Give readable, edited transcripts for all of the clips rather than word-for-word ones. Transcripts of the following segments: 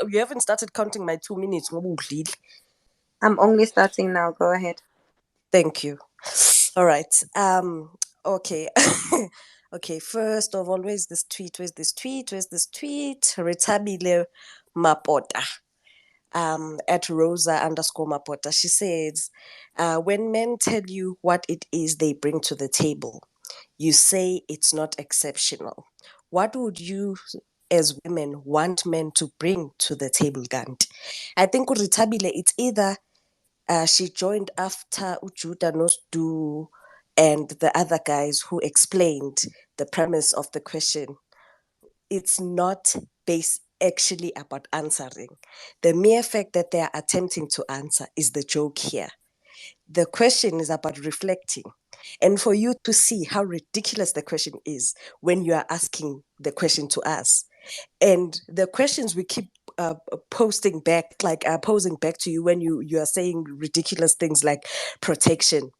you haven't started counting my 2 minutes. I'm only starting now. Go ahead. Thank you. All right. Okay. Okay, first of all, where's this tweet? Retabile Mapota. At Rosa_Mapota. She says, when men tell you what it is they bring to the table, you say it's not exceptional. What would you, as women, want men to bring to the table, Gant? I think Ritabile, it's either she joined after Ujuda Nosdu and the other guys who explained the premise of the question. It's not based actually about answering. The mere fact that they are attempting to answer is the joke here. The question is about reflecting. And for you to see how ridiculous the question is when you are asking the question to us. And the questions we keep posting back, like posing back to you when you are saying ridiculous things like protection,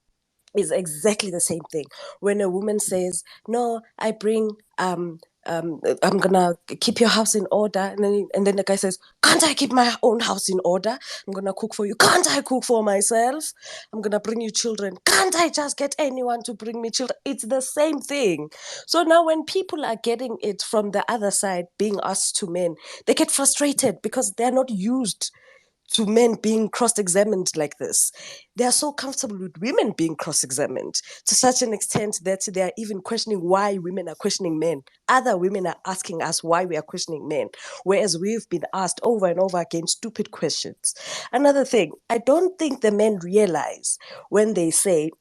is exactly the same thing. When a woman says, "No, I bring I'm gonna keep your house in order," and then the guy says, "Can't I keep my own house in order? I'm gonna cook for you. Can't I cook for myself? I'm gonna bring you children. Can't I just get anyone to bring me children?" It's the same thing. So now when people are getting it from the other side, being asked to men, they get frustrated because they're not used to men being cross-examined like this. They are so comfortable with women being cross-examined to such an extent that they are even questioning why women are questioning men. Other women are asking us why we are questioning men, whereas we've been asked over and over again stupid questions. Another thing, I don't think the men realize when they say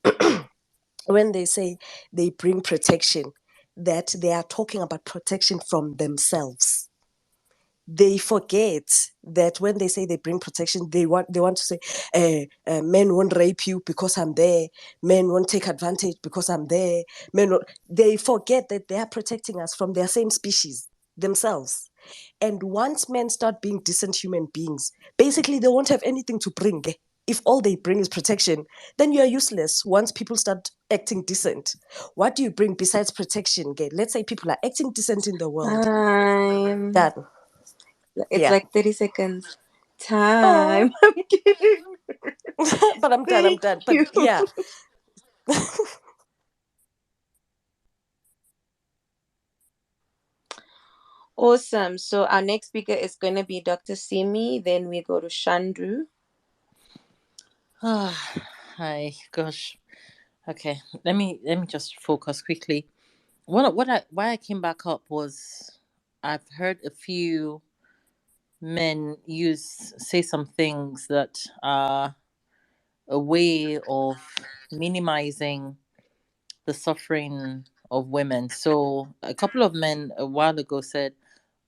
when they say they bring protection, that they are talking about protection from themselves. They forget that when they say they bring protection, they want to say, men won't rape you because I'm there. Men won't take advantage because I'm there. They forget that they are protecting us from their same species themselves. And once men start being decent human beings, basically they won't have anything to bring. If all they bring is protection, then you are useless once people start acting decent. What do you bring besides protection? Let's say people are acting decent in the world. Time. Done. It's Yeah. like 30 seconds. Oh, Time. I'm kidding. but I'm done. I'm Thank done. But you. yeah. Awesome. So our next speaker is going to be Dr. Simi. Then we go to Shandru. Ah, hi, gosh. Okay, let me just focus quickly. Why I came back up was I've heard a few men say some things that are a way of minimizing the suffering of women. So a couple of men a while ago said,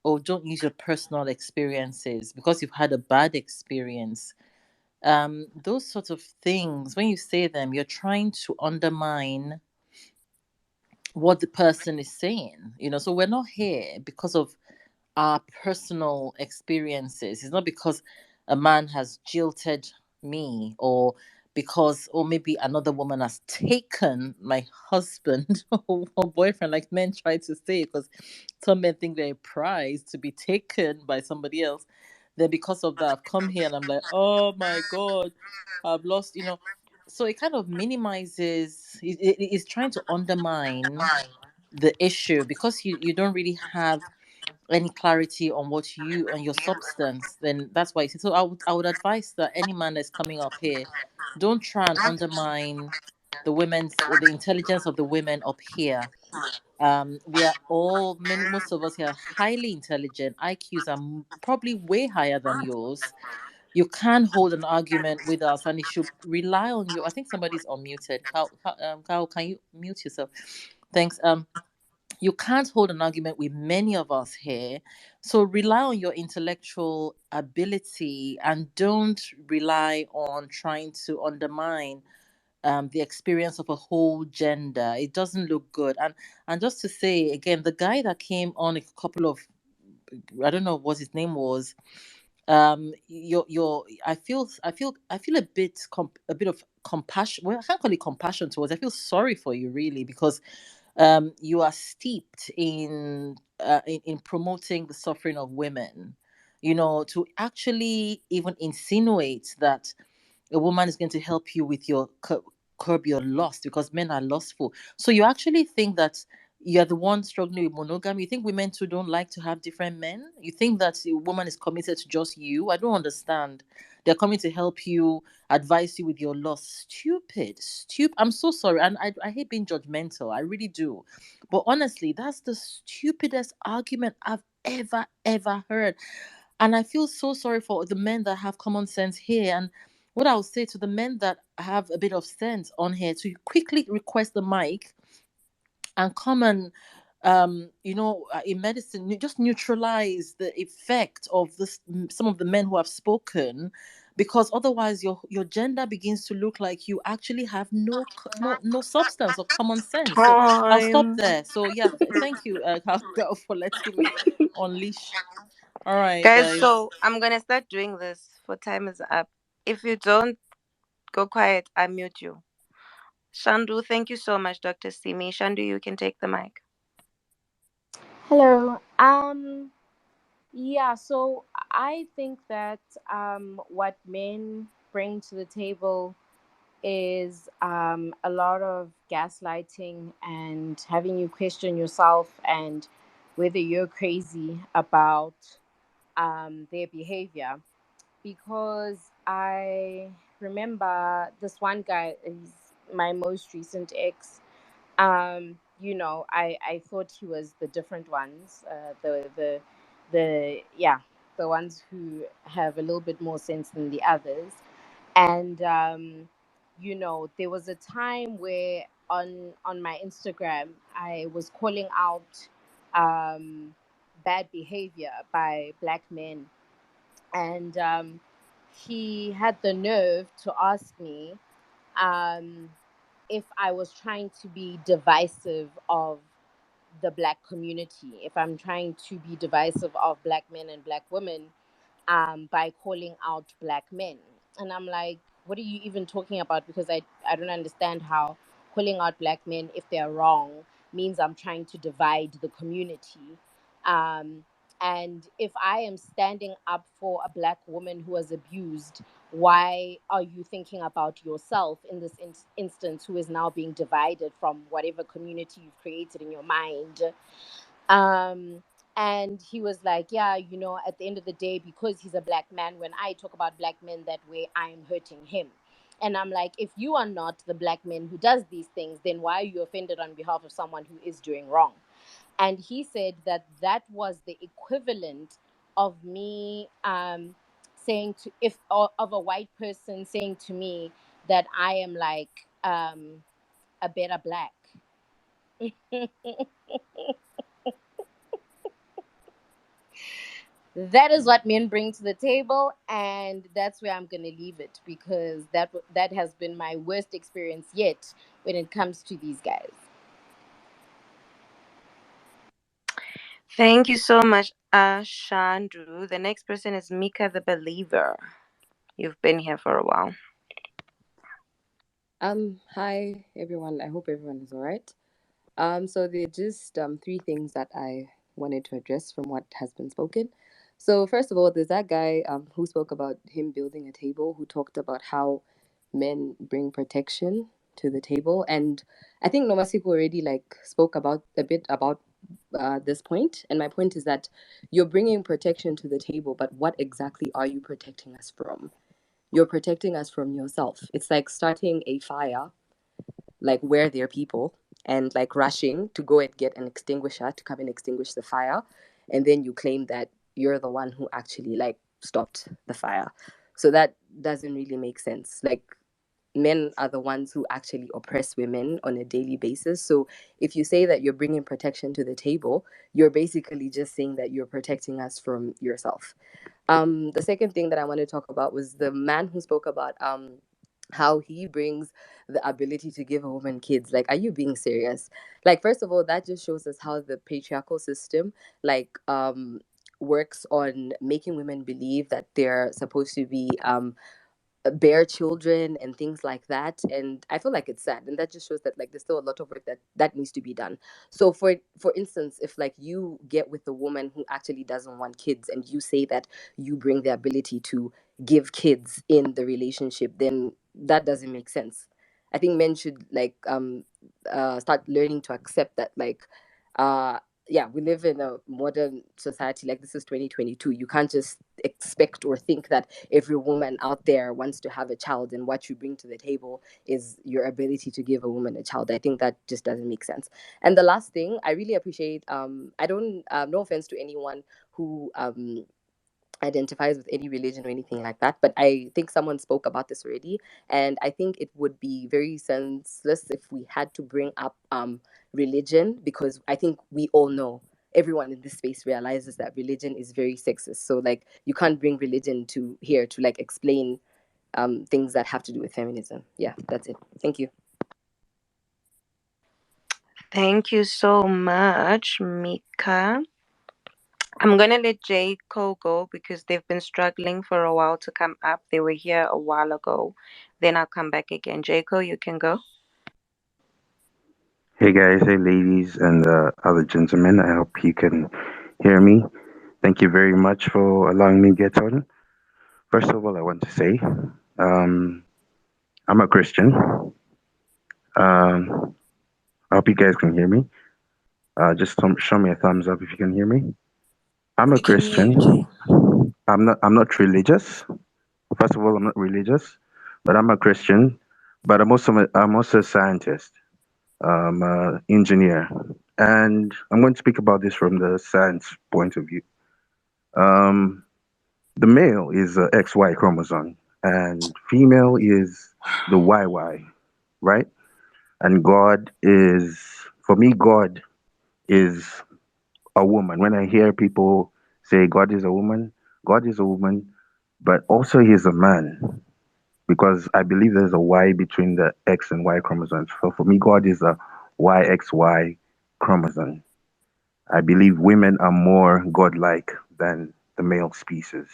"Oh, don't use your personal experiences because you've had a bad experience." Those sorts of things, when you say them, you're trying to undermine what the person is saying. So we're not here because of our personal experiences. It's not because a man has jilted me, or maybe another woman has taken my husband or boyfriend, like men try to say, because some men think they're a prize to be taken by somebody else. Then because of that, I've come here and I'm like, oh my God, I've lost, so it kind of minimizes, it's trying to undermine the issue because you don't really have any clarity on on your substance. Then that's why so I would advise that any man that's coming up here, don't try and undermine the intelligence of the women up here. We are all most of us here are highly intelligent. IQs are probably way higher than yours. You can hold an argument with us, and it should rely on you. I think somebody's unmuted. Kyle, can you mute yourself? Thanks. You can't hold an argument with many of us here. So rely on your intellectual ability and don't rely on trying to undermine the experience of a whole gender. It doesn't look good. And just to say again, the guy that came on a couple of, I don't know what his name was. Your I feel a bit of compassion. Well, I can't call it compassion towards. I feel sorry for you really, because you are steeped in promoting the suffering of women. to actually even insinuate that a woman is going to help you with your curb your lust, because men are lustful. So you actually think that you're the one struggling with monogamy? You think women too don't like to have different men? You think that a woman is committed to just you? I don't understand. They're coming to help you, advise you with your lust. Stupid. I'm so sorry. And I hate being judgmental. I really do. But honestly, that's the stupidest argument I've ever heard. And I feel so sorry for the men that have common sense here. And what I would say to the men that have a bit of sense on here, to quickly request the mic and come and in medicine, you just neutralize the effect of this, some of the men who have spoken, because otherwise your gender begins to look like you actually have no substance or common sense. So I'll stop Time. there. So yeah, thank you, girl, for letting me unleash. All right, Guys, guys. so I'm gonna start doing this for time is up. If you don't go quiet, I mute you. Shandu, thank you so much, Dr. Simi. Shandu, you can take the mic. Hello. Yeah, so I think that what men bring to the table is a lot of gaslighting and having you question yourself and whether you're crazy about their behavior. Because I remember this one guy, he's my most recent ex. I thought he was the different ones, the yeah, the ones who have a little bit more sense than the others. And there was a time where on my Instagram I was calling out bad behavior by black men, and he had the nerve to ask me um, if I was trying to be divisive of the black community, if I'm trying to be divisive of black men and black women by calling out black men. And I'm like, what are you even talking about? Because I don't understand how calling out black men, if they're wrong, means I'm trying to divide the community. Um, and if I am standing up for a black woman who was abused, why are you thinking about yourself in this instance, who is now being divided from whatever community you've created in your mind? um and he was like, yeah, at the end of the day, because he's a black man, when I talk about black men that way, I'm hurting him. And I'm like, if you are not the black man who does these things, then why are you offended on behalf of someone who is doing wrong? And he said that that was the equivalent of me saying to if of a white person saying to me that I am like a better black. That is what men bring to the table, and that's where I'm going to leave it, because that has been my worst experience yet when it comes to these guys. Thank you so much, Shandu. The next person is Mika the Believer. You've been here for a while. Hi everyone. I hope everyone is all right. So there are just three things that I wanted to address from what has been spoken. So first of all, there's that guy who spoke about him building a table, who talked about how men bring protection to the table, and I think Nomasiko already spoke about a bit about this point. And my point is that you're bringing protection to the table, but what exactly are you protecting us from? You're protecting us from yourself. It's like starting a fire, like where there are people, and like rushing to go and get an extinguisher to come and extinguish the fire, and then you claim that you're the one who actually stopped the fire. So that doesn't really make sense. Like, men are the ones who actually oppress women on a daily basis. So if you say that you're bringing protection to the table, you're basically just saying that you're protecting us from yourself. The second thing that I want to talk about was the man who spoke about how he brings the ability to give a woman kids. Like, are you being serious? Like, first of all, that just shows us how the patriarchal system works on making women believe that they're supposed to be bear children and things like that. And I feel like it's sad, and that just shows that like there's still a lot of work that needs to be done. So for instance, if like you get with a woman who actually doesn't want kids, and you say that you bring the ability to give kids in the relationship, then that doesn't make sense. I think men should like start learning to accept that like uh yeah, we live in a modern society. Like, this is 2022. You can't just expect or think that every woman out there wants to have a child, and what you bring to the table is your ability to give a woman a child. I think that just doesn't make sense. And the last thing, I really appreciate, I don't, no offense to anyone who identifies with any religion or anything like that, but I think someone spoke about this already, and I think it would be very senseless if we had to bring up religion, because I think we all know, everyone in this space realizes that religion is very sexist. So like, you can't bring religion to here to like explain things that have to do with feminism. Yeah, that's it. Thank you. Thank you so much, Mika. I'm gonna let J Co go because they've been struggling for a while to come up. They were here a while ago. Then I'll come back again. J Co, you can go. Hey guys, hey ladies, and other gentlemen. I hope you can hear me. Thank you very much for allowing me to get on. First of all, I want to say um, I'm a Christian. I hope you guys can hear me. Just show me a thumbs up if you can hear me. I'm a We can hear you, Christian. Jay. I'm not religious. First of all, I'm not religious, but I'm a Christian. But I'm also a scientist, engineer, and I'm going to speak about this from the science point of view. Um, the male is the XY chromosome, and female is the YY, right? And for me, God is a woman. When I hear people say God is a woman, but also He's a man, because I believe there's a Y between the X and Y chromosomes. So for me, God is a YXY chromosome. I believe women are more godlike than the male species.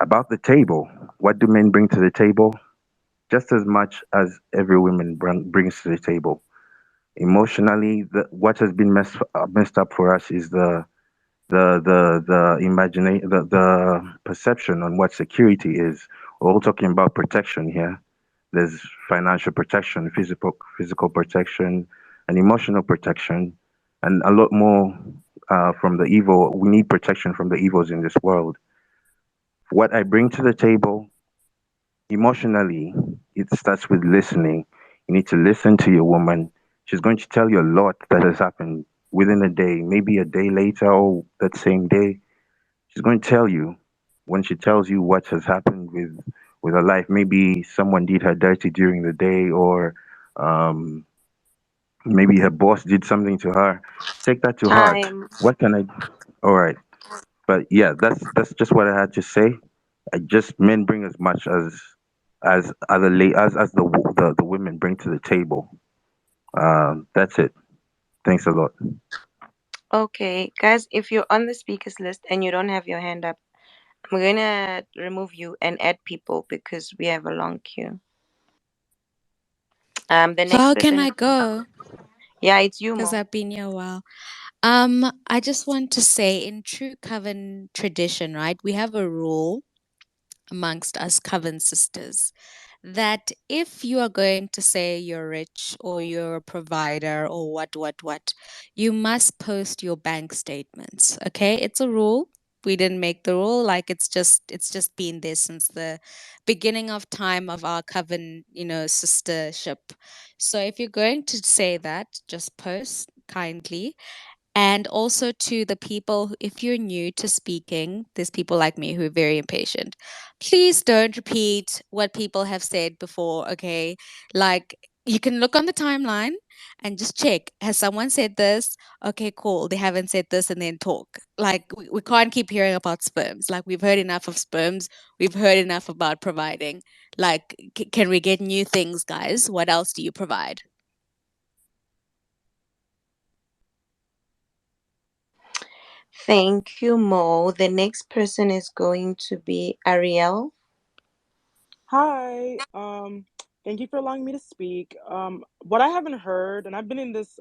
About the table, what do men bring to the table? Just as much as every woman brings to the table. Emotionally, what has been messed up for us is the imagination, the perception on what security is. We're all talking about protection here. There's financial protection, physical protection, and emotional protection, and a lot more from the evil. We need protection from the evils in this world. What I bring to the table emotionally, it starts with listening. You need to listen to your woman. She's going to tell you a lot that has happened within a day, maybe a day later or that same day. She's going to tell you. When she tells you what has happened with her life, maybe someone did her dirty during the day, or um, maybe her boss did something to her. Take that to heart. Time. What can I? All right, but yeah, that's just what I had to say. I just men bring as much as other as the women bring to the table. That's it. Thanks a lot. Okay, guys, if you're on the speakers list and you don't have your hand up, I'm gonna remove you and add people because we have a long queue. The So next how can person I is, go? yeah, it's you, Because Mo. I've been here a while. I just want to say, in true Coven tradition, right, we have a rule amongst us Coven sisters that if you are going to say you're rich or you're a provider or what, you must post your bank statements. Okay, it's a rule. We didn't make the rule. Like, it's just been there since the beginning of time of our Coven, sistership. So if you're going to say that, just post kindly. And also to the people, if you're new to speaking, there's people like me who are very impatient. Please don't repeat what people have said before, okay? Like, you can look on the timeline and just check. Has someone said this? Okay, cool. They haven't said this, and then talk. Like, we can't keep hearing about sperms. Like, we've heard enough of sperms. We've heard enough about providing. Like, can we get new things, guys? What else do you provide? Thank you, Mo. The next person is going to be Ariel. Hi. Thank you for allowing me to speak. What I haven't heard, and I've been in this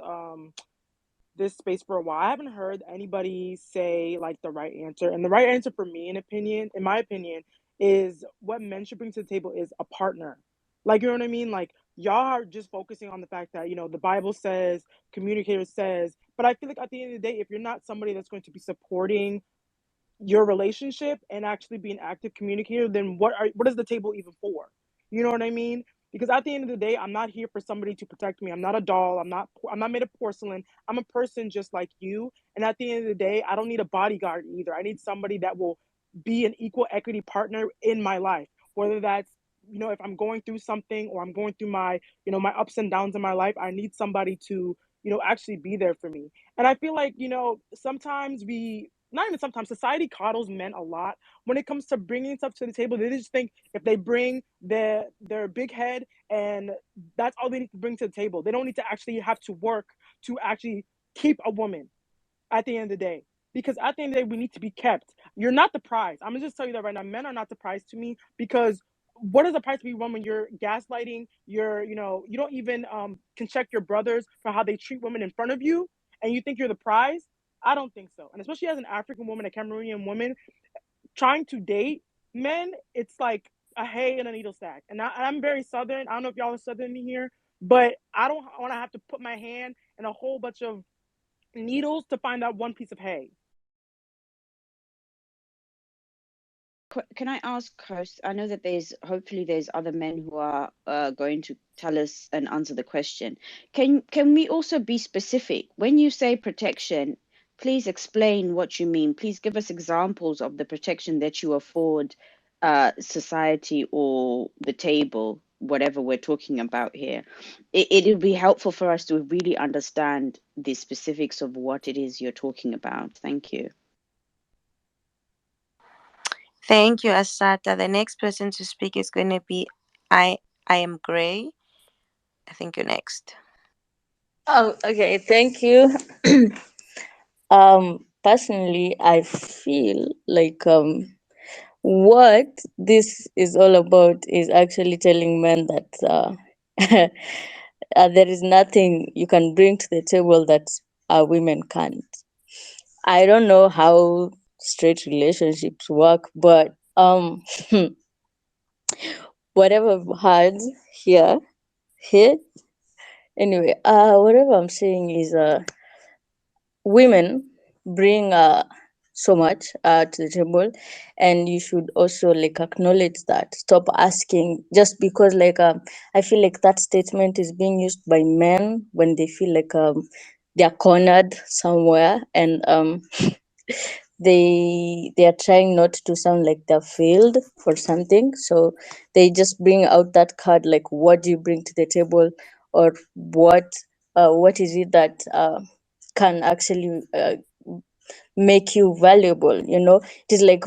space for a while, I haven't heard anybody say like the right answer. And the right answer for me, in my opinion, is what men should bring to the table is a partner. Like, you know what I mean? Like, y'all are just focusing on the fact that, the Bible says, communicator says, but I feel like at the end of the day, if you're not somebody that's going to be supporting your relationship and actually be an active communicator, then what is the table even for? You know what I mean? Because at the end of the day, I'm not here for somebody to protect me. I'm not a doll. I'm not made of porcelain. I'm a person just like you. And at the end of the day, I don't need a bodyguard either. I need somebody that will be an equal equity partner in my life. Whether that's, if I'm going through something or I'm going through my ups and downs in my life, I need somebody to, actually be there for me. And I feel like, sometimes not even sometimes, society coddles men a lot when it comes to bringing stuff to the table. They just think if they bring their big head and that's all they need to bring to the table, they don't need to actually have to work to actually keep a woman at the end of the day. Because at the end of the day, we need to be kept. You're not the prize. I'm gonna just tell you that right now. Men are not the prize to me, because what is the prize to be won when you're gaslighting? You don't even can check your brothers for how they treat women in front of you, and you think you're the prize. I don't think so. And especially as an African woman, a Cameroonian woman, trying to date men, it's like a hay in a needle sack. And I'm very Southern. I don't know if y'all are Southern here, but I don't want to have to put my hand in a whole bunch of needles to find out one piece of hay. Can I ask, host? I know that hopefully there's other men who are going to tell us and answer the question. Can we also be specific when you say protection? Please explain what you mean. Please give us examples of the protection that you afford society or the table, whatever we're talking about here. It would be helpful for us to really understand the specifics of what it is you're talking about. Thank you. Thank you, Asata. The next person to speak is going to be I am Gray. I think you're next. Oh, okay. Thank you. Personally, I feel like what this is all about is actually telling men that there is nothing you can bring to the table that women can't. I don't know how straight relationships work, but whatever I've heard here, anyway, whatever I'm saying is women bring so much to the table, and you should also like acknowledge that. Stop asking just because I feel like that statement is being used by men when they feel like they're cornered somewhere, and they are trying not to sound like they're failed for something, so they just bring out that card like, what do you bring to the table, or what is it that can actually make you valuable. It is like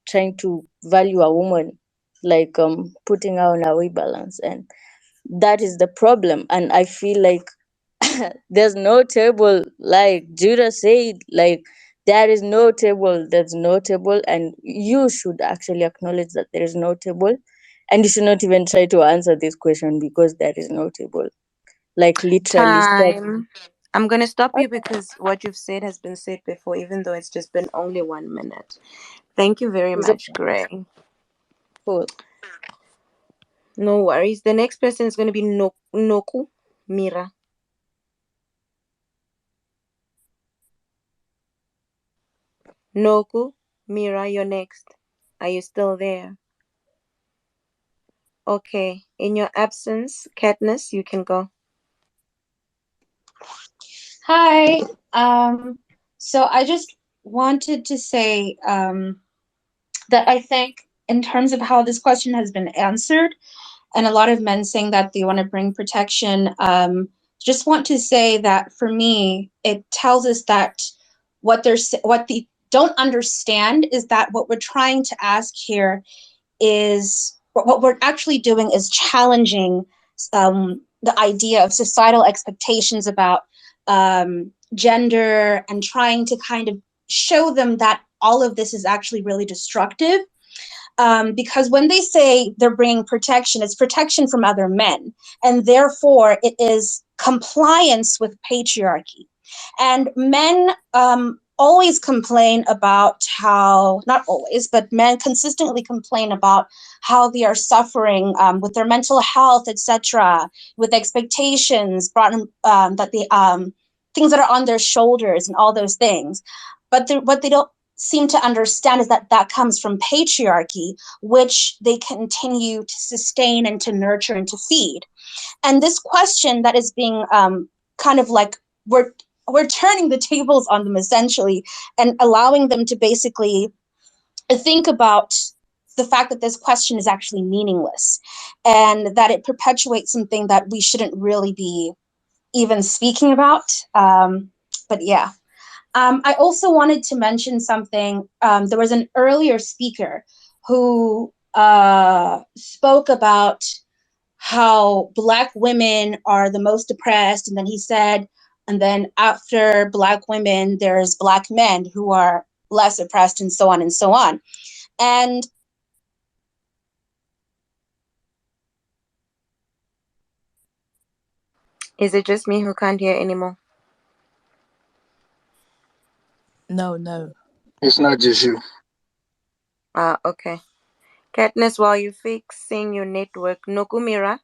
trying to value a woman, like putting her on a weight balance, and that is the problem. And I feel like there's no table, like Judah said, like there is no table, there's no table, and you should actually acknowledge that there is no table, and you should not even try to answer this question because there is no table. Like literally stop. Time. I'm going to stop you because what you've said has been said before, even though it's just been only 1 minute. Thank you very It's much, Gray. cool. No worries. The next person is going to be Noku Mira. Noku Mira, you're next. Are you still there? Okay. In your absence, Katniss, you can go. Hi. So I just wanted to say that I think in terms of how this question has been answered, and a lot of men saying that they want to bring protection, just want to say that for me, it tells us that what they don't understand is that what we're trying to ask here is what we're actually doing is challenging the idea of societal expectations about gender, and trying to kind of show them that all of this is actually really destructive. Because when they say they're bringing protection, it's protection from other men, and therefore it is compliance with patriarchy. And men always complain about how, not always, but men consistently complain about how they are suffering with their mental health, etc., with expectations brought that they things that are on their shoulders and all those things. But what they don't seem to understand is that that comes from patriarchy, which they continue to sustain and to nurture and to feed. And this question that is being kind of like, we're turning the tables on them essentially, and allowing them to basically think about the fact that this question is actually meaningless, and that it perpetuates something that we shouldn't really be even speaking about. But yeah. I also wanted to mention something. There was an earlier speaker who spoke about how Black women are the most oppressed. And then he said, and then after Black women, there's Black men who are less oppressed, and so on and so on. And Is it just me who can't hear anymore? No. It's not just you. Okay. Katniss, while you're fixing your network, Nokumira,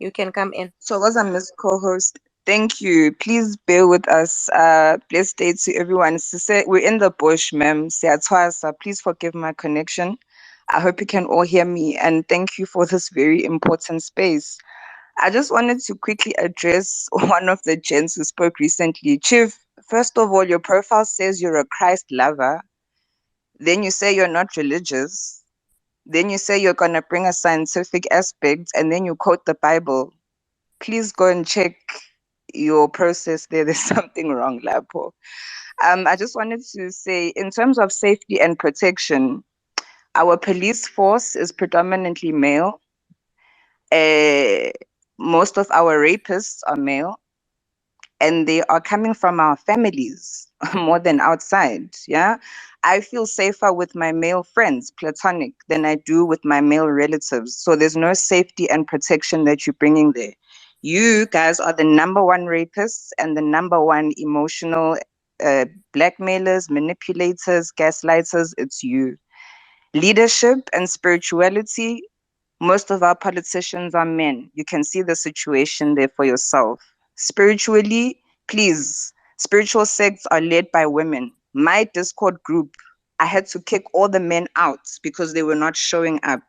you can come in. So, as I'm Miss co-host, thank you. Please bear with us. Blessed day to everyone. We're in the bush, ma'am. Please forgive my connection. I hope you can all hear me, and thank you for this very important space. I just wanted to quickly address one of the gents who spoke recently. Chief, first of all, your profile says you're a Christ lover. Then you say you're not religious. Then you say you're going to bring a scientific aspect, and then you quote the Bible. Please go and check your process there. There's something wrong, Lapo. I just wanted to say, in terms of safety and protection, our police force is predominantly male. Most of our rapists are male, and they are coming from our families more than outside. Yeah, I feel safer with my male friends, platonic, than I do with my male relatives. So there's no safety and protection that you're bringing there. You guys are the number one rapists and the number one emotional blackmailers, manipulators, gaslighters. It's you. Leadership and spirituality, most of our politicians are men. You can see the situation there for yourself. Spiritually, please, spiritual sects are led by women. My Discord group, I had to kick all the men out because they were not showing up.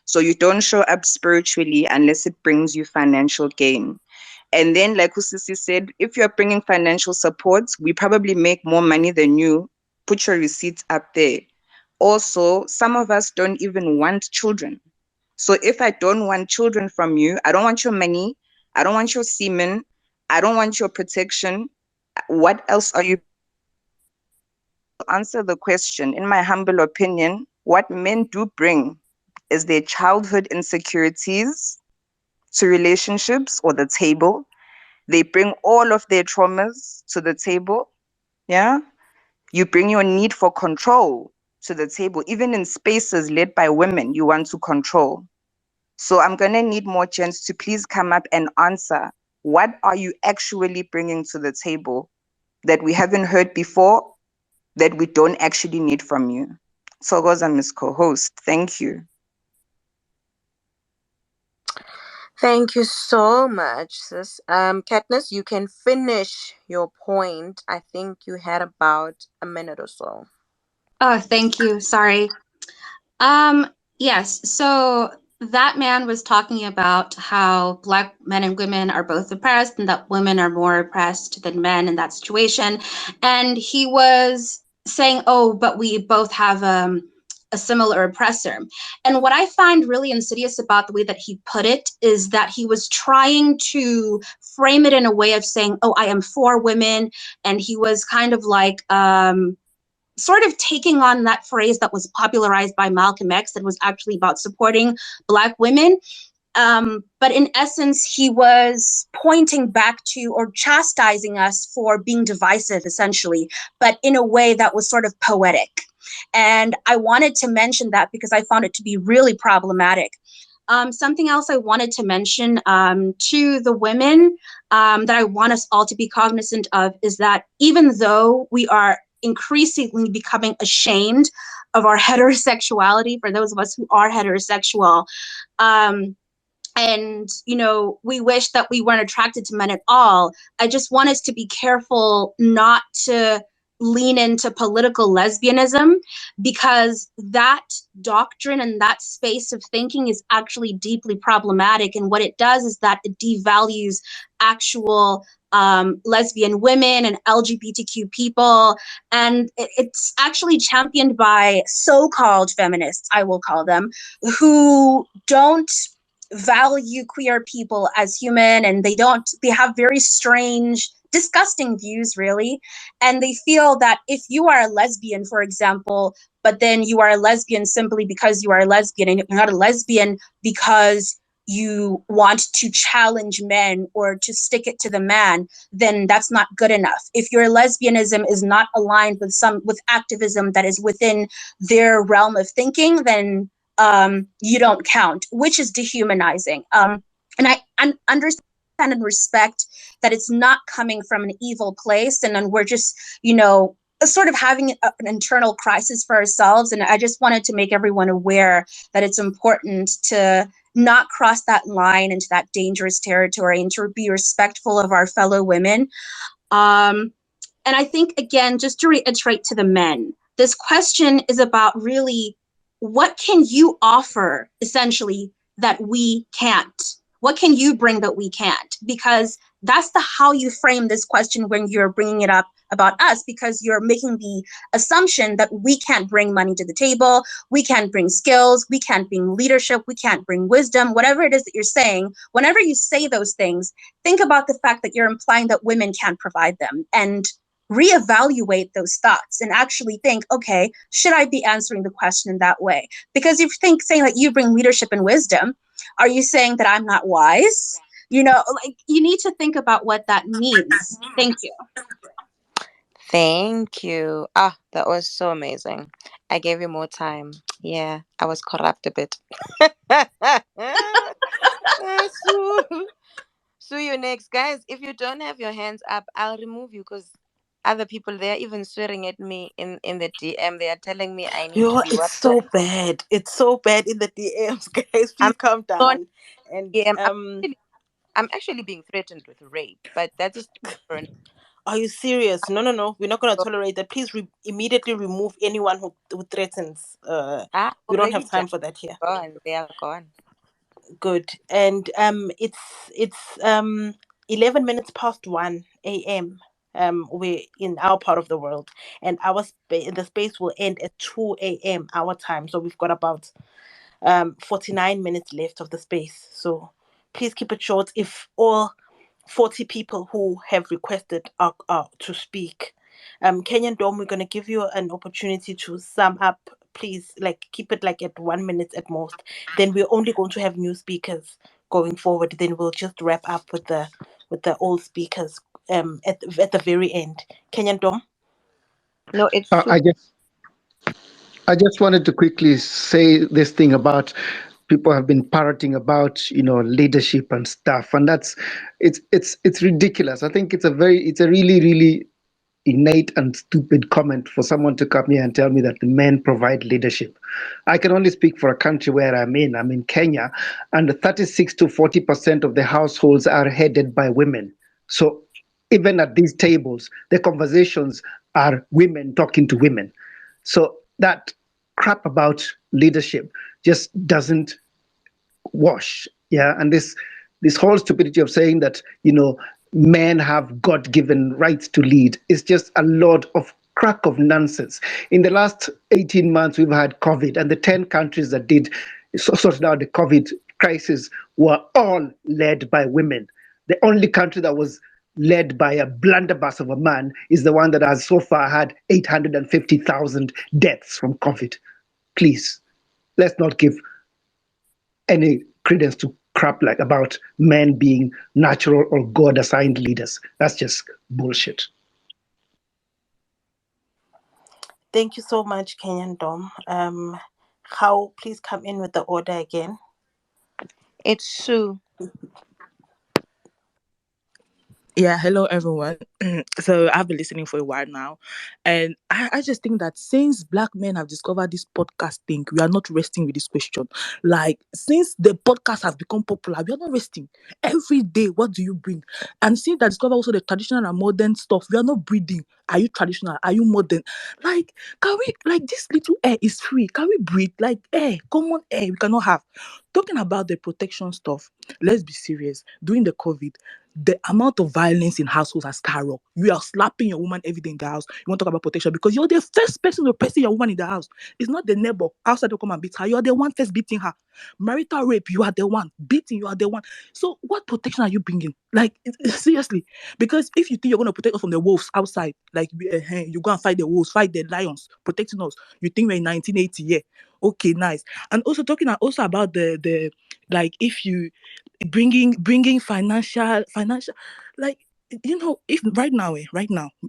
So you don't show up spiritually unless it brings you financial gain. And then, like Usisi said, if you're bringing financial support, we probably make more money than you. Put your receipts up there. Also, some of us don't even want children. So if I don't want children from you, I don't want your money, I don't want your semen, I don't want your protection, what else are you? To answer the question, in my humble opinion, what men do bring is their childhood insecurities to relationships or the table. They bring all of their traumas to the table. Yeah. You bring your need for control to the table. Even in spaces led by women, you want to control. So I'm going to need more gents to please come up and answer. What are you actually bringing to the table that we haven't heard before, that we don't actually need from you? So goes on, Miss Co-host. Thank you. Thank you so much, sis. Katniss, you can finish your point. I think you had about a minute or so. oh, thank you. Sorry. Yes. So that man was talking about how Black men and women are both oppressed, and that women are more oppressed than men in that situation. And he was saying, oh, but we both have a similar oppressor. And what I find really insidious about the way that he put it is that he was trying to frame it in a way of saying, oh, I am for women. And he was kind of like, sort of taking on that phrase that was popularized by Malcolm X that was actually about supporting Black women. But in essence, he was pointing back to or chastising us for being divisive, essentially, but in a way that was sort of poetic. And I wanted to mention that because I found it to be really problematic. Something else I wanted to mention to the women that I want us all to be cognizant of is that even though we are increasingly becoming ashamed of our heterosexuality, for those of us who are heterosexual, and we wish that we weren't attracted to men at all, I just want us to be careful not to lean into political lesbianism, because that doctrine and that space of thinking is actually deeply problematic. And what it does is that it devalues actual lesbian women and LGBTQ people. And it's actually championed by so-called feminists, I will call them, who don't value queer people as human, and they have very strange, disgusting views, really. And they feel that if you are a lesbian, for example, but then you are a lesbian simply because you are a lesbian, and you're not a lesbian because you want to challenge men or to stick it to the man, then that's not good enough. If your lesbianism is not aligned with activism that is within their realm of thinking, then you don't count, which is dehumanizing. And I understand and respect that it's not coming from an evil place, and then we're just, sort of having an internal crisis for ourselves. And I just wanted to make everyone aware that it's important to not cross that line into that dangerous territory and to be respectful of our fellow women. And I think, again, just to reiterate to the men, this question is about really, what can you offer, essentially, that we can't? What can you bring that we can't? Because that's how you frame this question when you're bringing it up about us, because you're making the assumption that we can't bring money to the table, we can't bring skills, we can't bring leadership, we can't bring wisdom, whatever it is that you're saying. Whenever you say those things, think about the fact that you're implying that women can't provide them, and reevaluate those thoughts and actually think, okay, should I be answering the question in that way? Because if you saying that you bring leadership and wisdom, are you saying that I'm not wise? You need to think about what that means. Thank you. Thank you. That was so amazing. I gave you more time. Yeah, I was corrupt a bit. Sue you next. Guys, if you don't have your hands up, I'll remove you, because other people, they're even swearing at me in the DM. They are telling me I need to be It's what? so bad. It's so bad in the DMs, guys. Please I'm calm not down. And DM. I'm actually being threatened with rape, but that is different. are you serious? No. We're not going to tolerate that. Please immediately remove anyone who threatens. We don't have time for that here. Gone. They are gone. Good. And it's 11 minutes past 1 a.m. We're in our part of the world, and the space will end at 2 a.m. our time. So we've got about 49 minutes left of the space. So please keep it short. If all 40 people who have requested are to speak, Kenyan Dome, we're going to give you an opportunity to sum up. Please, keep it at 1 minute at most. Then we're only going to have new speakers going forward. Then we'll just wrap up with the old speakers at the very end. Kenyan Dome. No, it's I just wanted to quickly say this thing about people have been parroting about leadership and stuff, and it's ridiculous. I think it's a really innate and stupid comment for someone to come here and tell me that the men provide leadership. I can only speak for a country where I'm in Kenya, and 36 to 40% of the households are headed by women. So even at these tables, the conversations are women talking to women. So that crap about leadership just doesn't wash. Yeah. And this whole stupidity of saying that, men have God-given rights to lead is just a load of crack of nonsense. In the last 18 months, we've had COVID, and the 10 countries that did sort out the COVID crisis were all led by women. The only country that was led by a blunderbuss of a man is the one that has so far had 850,000 deaths from COVID. Please, let's not give any credence to crap about men being natural or God-assigned leaders. That's just bullshit. Thank you so much, Kenyan Dom. How please come in with the order again. It's Sue. Yeah, hello everyone. So I've been listening for a while now, and I just think that since black men have discovered this podcast thing, we are not resting with this question. Like, since the podcast has become popular, we are not resting. Every day, what do you bring? And since that discover also the traditional and modern stuff, we are not breathing. Are you traditional? Are you modern? Like, can we, like, this little air is free? Can we breathe? Like, air, common air, we cannot have. Talking about the protection stuff, let's be serious. During the COVID, the amount of violence in households has skyrocketed. You are slapping your woman every day in the house. You want to talk about protection because you're the first person oppressing your woman in the house. It's not the neighbor outside to come and beat her. You're the one first beating her. Marital rape, you are the one. Beating, you are the one. So what protection are you bringing? Like, seriously. Because if you think you're going to protect us from the wolves outside, like, you go and fight the wolves, fight the lions, protecting us. You think we're in 1980, yeah. Okay, nice. And also talking also about the like, if you bringing financial, like, if right now,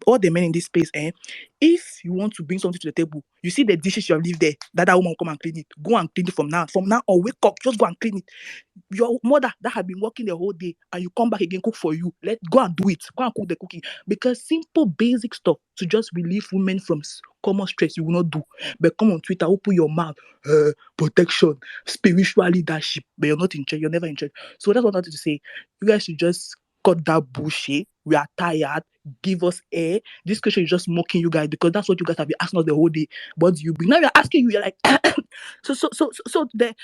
all the men in this space, if you want to bring something to the table, you see the dishes you have left there, that woman will come and clean it. Go and clean it from now on. Wake up, just go and clean it. Your mother that had been working the whole day and you come back again, cook for you, go and do it. Go and cook the cooking. Because simple basic stuff to just relieve women from common stress you will not do. But come on Twitter, open your mouth, protection, spiritual leadership, but you're not in church, you're never in church. So that's what I wanted to say. You guys should just cut that bullshit. We are tired. Give us air. This question is just mocking you guys because that's what you guys have been asking us the whole day. What do you bring? Now we're asking you, you're like, so the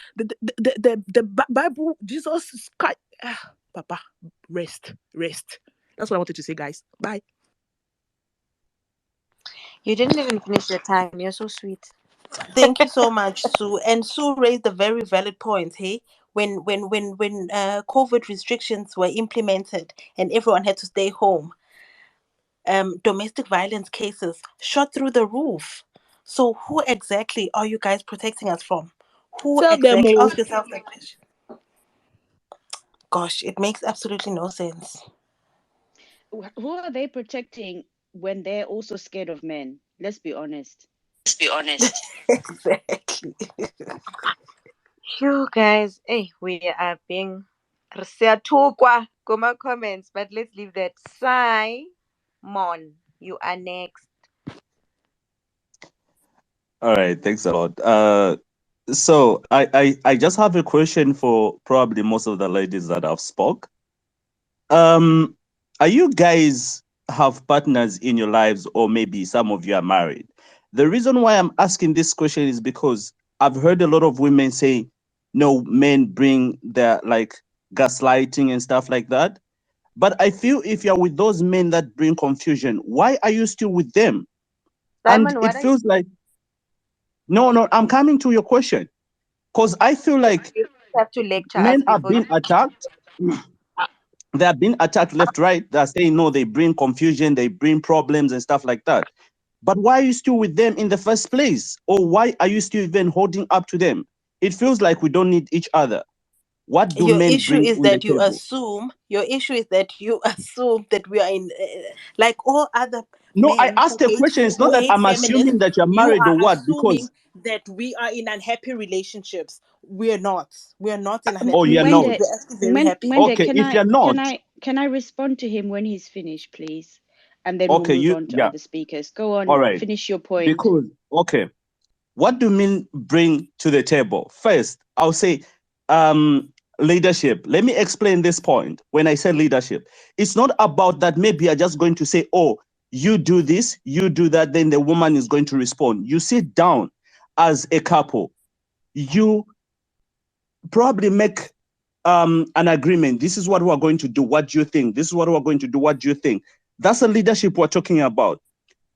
Bible, Jesus Christ, Papa, rest. That's what I wanted to say, guys. Bye. You didn't even finish your time. You're so sweet. Thank you so much, Sue. And Sue raised a very valid point. Hey, when COVID restrictions were implemented and everyone had to stay home, domestic violence cases shot through the roof. So who exactly are you guys protecting us from? Who Tell them exactly? all. Ask yourself that question. Gosh, it makes absolutely no sense. Who are they protecting when they're also scared of men? Let's be honest. Exactly. You guys, hey, we are being Resiatukwa. Come comments, but let's leave that. Simon, you are next. All right, thanks a lot. So I just have a question for probably most of the ladies that have spoke. Are you guys have partners in your lives, or maybe some of you are married? The reason why I'm asking this question is because I've heard a lot of women say, no, men bring their like gaslighting and stuff like that. But I feel if you're with those men that bring confusion, why are you still with them? Simon, And it feels like, no, I'm coming to your question. Because I feel like you have to lecture men us are before being attacked. They are being attacked left, right. They're saying, no, they bring confusion, they bring problems and stuff like that. But why are you still with them in the first place? Or why are you still even holding up to them? It feels like we don't need each other. What do Your men issue bring is on the that you table? assume. Your issue is that you assume that we are in, like all other No, I men asked a question. It's not who that hate I'm feminists. assuming that you're You married are or what, assuming because, that we are in unhappy relationships. We're not. We're not in oh, unhappy you're not. relationships. Mwende, We're actually very happy. Mwende, Okay, if you're not, can I respond to him when he's finished, please? And then we'll okay, move on to yeah, other speakers. Go all on, right. finish your point. Because, okay, what do men bring to the table? First, I'll say leadership. Let me explain this point. When I say leadership, it's not about that maybe you're just going to say, oh, you do this, you do that, then the woman is going to respond. You sit down as a couple, you probably make an agreement. This is what we're going to do. What do you think? This is what we're going to do. What do you think? That's the leadership we're talking about.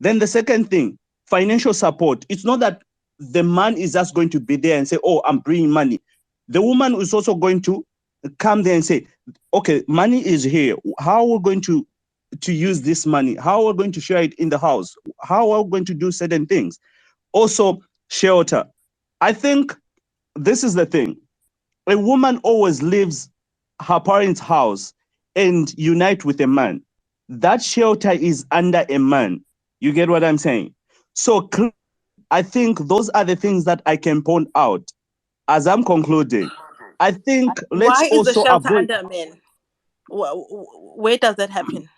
Then the second thing, financial support. It's not that the man is just going to be there and say, oh, I'm bringing money. The woman is also going to come there and say, okay, money is here. How are we going to use this money? How are we going to share it in the house? How are we going to do certain things? Also, shelter. I think this is the thing. A woman always leaves her parents' house and unite with a man. That shelter is under a man. You get what I'm saying? So I think those are the things that I can point out as I'm concluding. I think let's Why is the also shelter avoid. under a man? Where does that happen?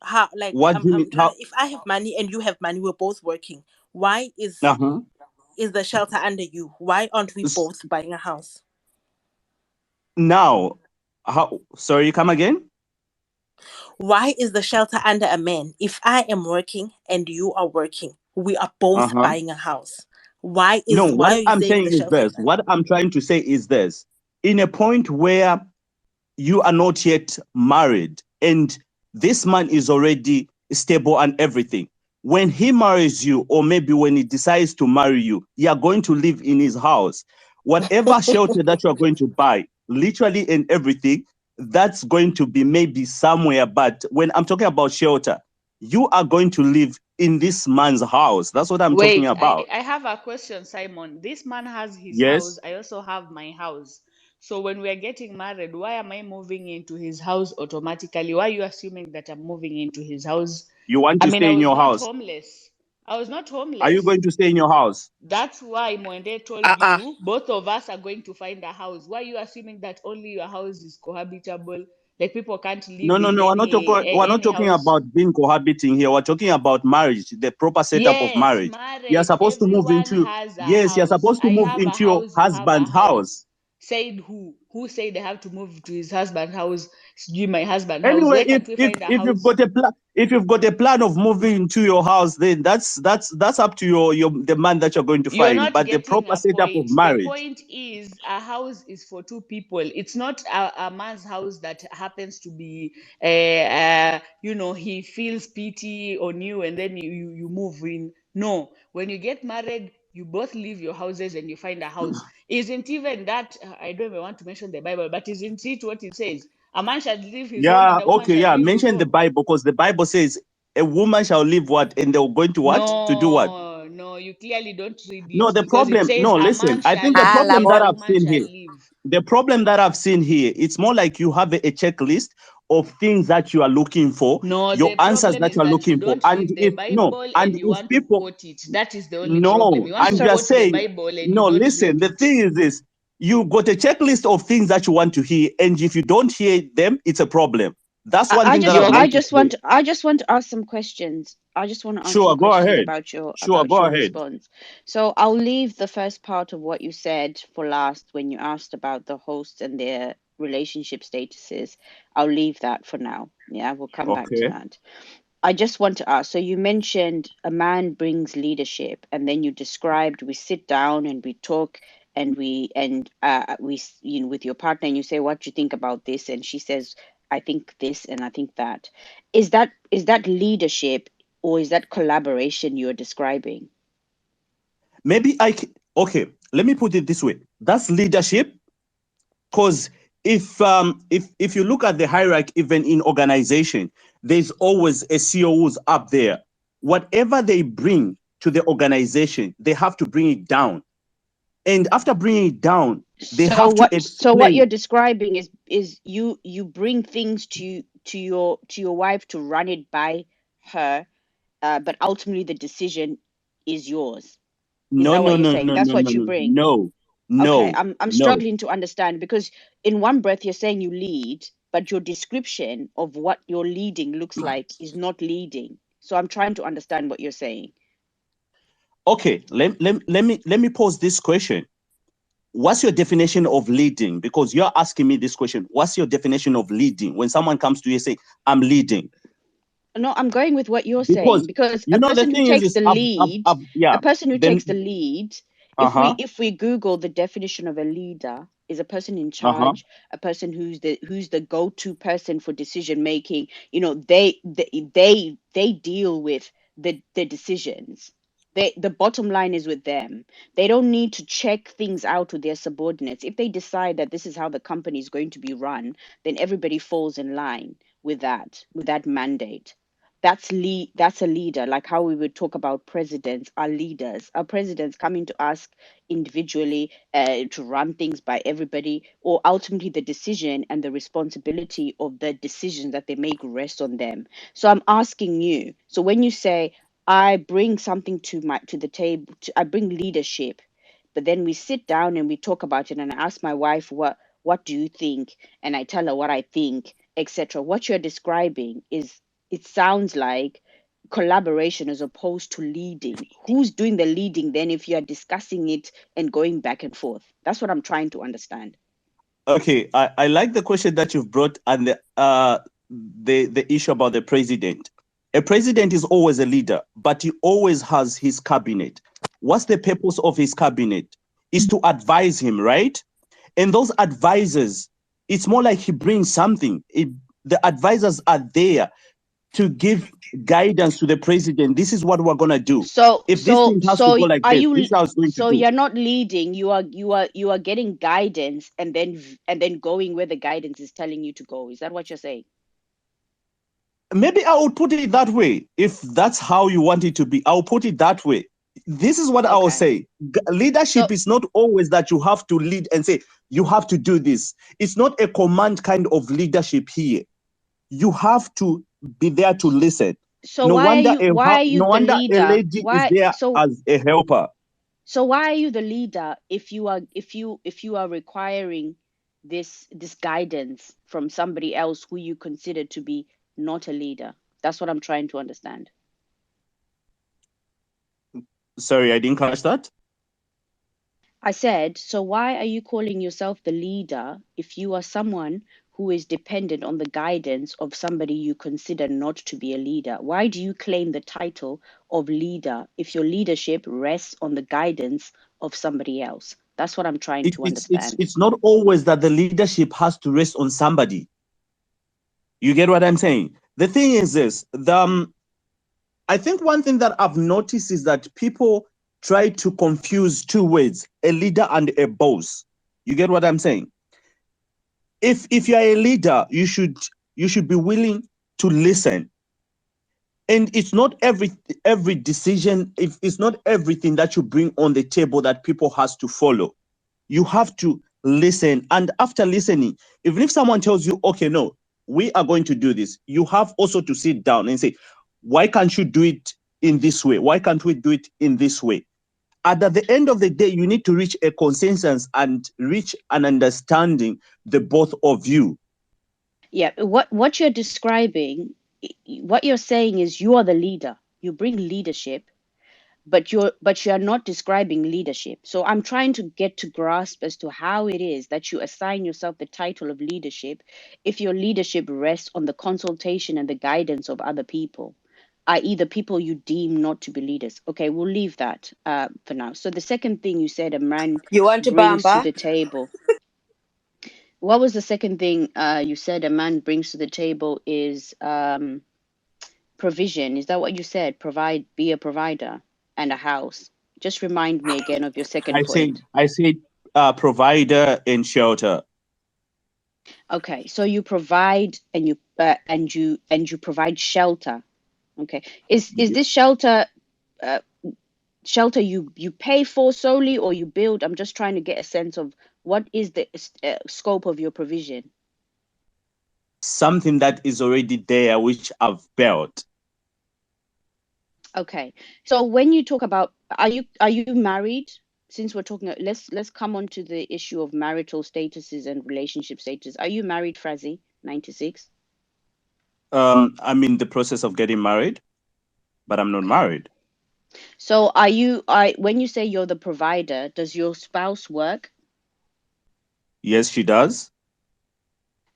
How, like, What do you mean? I'm trying. How? If I have money and you have money, we're both working. Why Uh-huh. is the shelter under you? Why aren't we S- both buying a house? Now, how? Sorry, come again. Why is the shelter under a man? If I am working and you are working, we are both Uh-huh. buying a house. Why No, why what are you I'm saying saying the is shelter this. is under? What I'm trying to say is this. In a point where you are not yet married and this man is already stable and everything, when he marries you, or maybe when he decides to marry you, you are going to live in his house. Whatever shelter that you are going to buy, literally and everything, that's going to be maybe somewhere. But when I'm talking about shelter, you are going to live in this man's house. That's what I'm talking Wait, about. I have a question, Simon. This man has his house. Yes. I also have my house. So when we are getting married, why am I moving into his house automatically? Why are you assuming that I'm moving into his house? You want I to mean, I stay in was your not house. homeless. I was not Are you homeless. going to stay in your house? That's why Mwende told Uh-uh. you both of us are going to find a house. Why are you assuming that only your house is cohabitable? Like people can't No, live no, in no. We're not any talking house? about being cohabiting here. We're talking about marriage, the proper setup of Yes, marriage. You're marriage. supposed to move Everyone into, has a yes, you're house. supposed to I move have a into your house, you have a husband's house. house. Said who? Who said they have to move to his husband's house? Do my husband's house. Anyway, Where can't we find a if you've house? got a plan, if you've got a plan of moving into your house, then that's up to your the man that you're going to You're find. not But the getting proper a setup of point. The marriage. point is a house is for two people. It's not a man's house that happens to be, he feels pity on you and then you move in. No, when you get married, you both leave your houses and you find a house. Isn't even that, I don't even want to mention the Bible, but isn't it what it says? A man shall leave his home Yeah, and a woman okay, shall yeah. leave her Mention the home. Bible because the Bible says a woman shall live what, and they're going to what to do what. No, no, you clearly don't read No, it the because it problem, says no, a listen, man I shall think the live problem and that a I've woman seen shall here, live. the problem that I've seen here, it's more like you have a checklist of things that you are looking for, No, your the answers problem that is you are that you looking for. don't And read the if, no, Bible and and you if want to people, quote it. That is the only problem. no, You want and to you are quote the saying, Bible and you no, don't listen, read the it. thing is this, you got a checklist of things that you want to hear, and if you don't hear them, it's a problem. That's one I thing that just I've You're I noticed just here. want I just want to ask some questions. I just want to ask some Sure, go questions ahead. Sure, about go your ahead. response. So I'll leave the first part of what you said for last when you asked about the hosts and their relationship statuses. I'll leave that for now. Yeah, we'll come back to Okay. that. I just want to ask, so you mentioned a man brings leadership, and then you described we sit down and we talk and with your partner, and you say what you think about this, and she says I think this and I think that. Is that leadership or is that collaboration you're describing? Maybe okay, let me put it this way. That's leadership. Because if you look at the hierarchy, even in organization, there's always a CEO who's up there. Whatever they bring to the organization, they have to bring it down. And after bringing it down, they So have to what you're explain. describing is you bring things to your wife to run it by her, but ultimately the decision is yours. Is No, that what no, you're no, saying? no, That's no, no, what you no, bring. no, Okay, no, I'm no. struggling to understand because in one breath you're saying you lead, but your description of what your leading looks like is not leading. So I'm trying to understand what you're saying. Okay, let me pose this question. What's your definition of leading? Because you're asking me this question. What's your definition of leading? When someone comes to you and say, I'm leading. No, I'm going with what you're saying Because because you know the thing a yeah, person who then takes the lead, if we uh-huh, if we Google the definition of a leader, is a person in uh-huh. charge, a person who's the go-to person for decision making. They deal with the decisions. The bottom line is with them. They don't need to check things out with their subordinates. If they decide that this is how the company is going to be run, then everybody falls in line with that mandate. That's a leader, like how we would talk about presidents are leaders. Our presidents coming to ask individually to run things by everybody, or ultimately the decision and the responsibility of the decisions that they make rests on them. So I'm asking you, so when you say I bring something to the table. I bring leadership, but then we sit down and we talk about it. And I ask my wife, what do you think? And I tell her what I think, etc. What you're describing is, it sounds like collaboration as opposed to leading. Who's doing the leading then if you are discussing it and going back and forth? That's what I'm trying to understand. Okay, I like the question that you've brought, and the issue about the president. A president is always a leader, but he always has his cabinet. What's the purpose of his cabinet? Is to advise him, right? And those advisors, it's more like he brings something. The advisors are there to give guidance to the president. This is what we're gonna do. So If this thing has to go like are this, you, this is how it's going to so do. you're not leading, you are getting guidance and then going where the guidance is telling you to go. Is that what you're saying? Maybe I would put it that way. If that's how you want it to be, I'll put it that way. This is what I will Okay. say. Leadership So is not always that you have to lead and say, you have to do this. It's not a command kind of leadership here. You have to be there to listen. so No why are wonder you why are you no the wonder a leader? lady is Why there so as a helper. so why are you the leader if you are requiring this guidance from somebody else who you consider to be not a leader? That's what I'm trying to understand. Sorry, I didn't catch that. I said, so why are you calling yourself the leader if you are someone who is dependent on the guidance of somebody you consider not to be a leader? Why do you claim the title of leader if your leadership rests on the guidance of somebody else? That's what I'm trying to understand. It's not always that the leadership has to rest on somebody. You get what I'm saying? The thing is this, I think one thing that I've noticed is that people try to confuse two words, a leader and a boss. You get what I'm saying? If you're a leader, you should be willing to listen. And it's not every decision, if it's not everything that you bring on the table that people has to follow. You have to listen. And after listening, even if someone tells you, okay, no, we are going to do this, you have also to sit down and say, why can't you do it in this way? Why can't we do it in this way? And at the end of the day, you need to reach a consensus and reach an understanding, the both of you. Yeah, what you're describing, what you're saying is you are the leader. You bring leadership, but you're not describing leadership. So I'm trying to get to grasp as to how it is that you assign yourself the title of leadership if your leadership rests on the consultation and the guidance of other people, i.e. the people you deem not to be leaders. Okay, we'll leave that for now. So the second thing you said, a man You want to brings to bamba? the table. What was the second thing you said a man brings to the table is provision. Is that what you said? Be a provider and a house. Just remind me again of your second point. I said provider and shelter. Okay, so you provide and you provide shelter. Okay, is this shelter shelter you pay for solely or you build? I'm just trying to get a sense of what is the scope of your provision. Something that is already there, which I've built. Okay, so when you talk about, are you married? Since we're talking, let's come on to the issue of marital statuses and relationship status. Are you married, Frazi 96? I'm in the process of getting married, but I'm not Okay. married. So when you say you're the provider, does your spouse work? Yes, she does.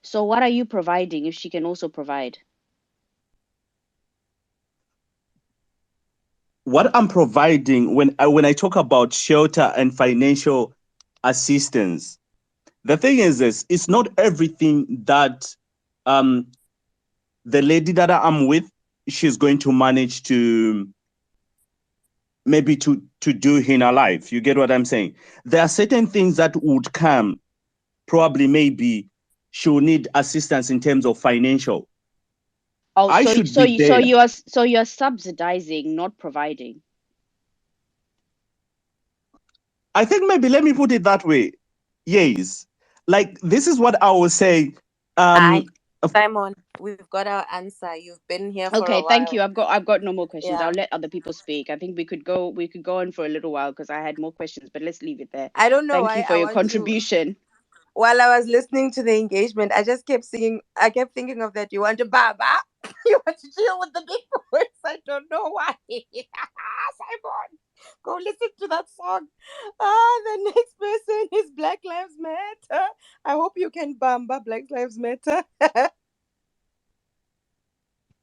So what are you providing if she can also provide? What I'm providing when I talk about shelter and financial assistance, the thing is this: it's not everything that the lady that I'm with, she's going to manage to maybe to do in her life. You get what I'm saying? There are certain things that would come, probably maybe she'll need assistance in terms of financial. Oh, I should be there. so you're subsidizing, not providing. I think maybe let me put it that way. Yes. Like this is what I was saying. Aye. Simon, we've got our answer. You've been here for a Okay, thank you. while. I've got no more questions. Yeah. I'll let other people speak. I think we could go on for a little while because I had more questions, but let's leave it there. I don't know Thank why you for I your want to. contribution. While I was listening to the engagement, I just kept singing. I kept thinking of that. You want to baba? You want to chill with the big boys? I don't know why. Simon, go listen to that song. The next person is Black Lives Matter. I hope you can bamba Black Lives Matter.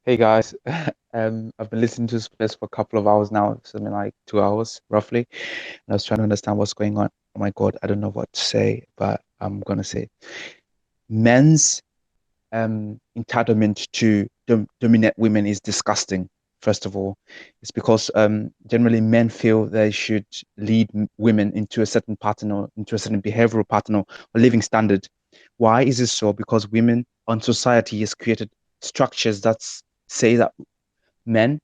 Hey guys, I've been listening to this for a couple of hours now, something like 2 hours roughly, and I was trying to understand what's going on. Oh my God, I don't know what to say, but I'm gonna say men's entitlement to dominate women is disgusting. First of all, it's because generally men feel they should lead women into a certain pattern or into a certain behavioral pattern or living standard. Why is this so? Because women on society has created structures that say that men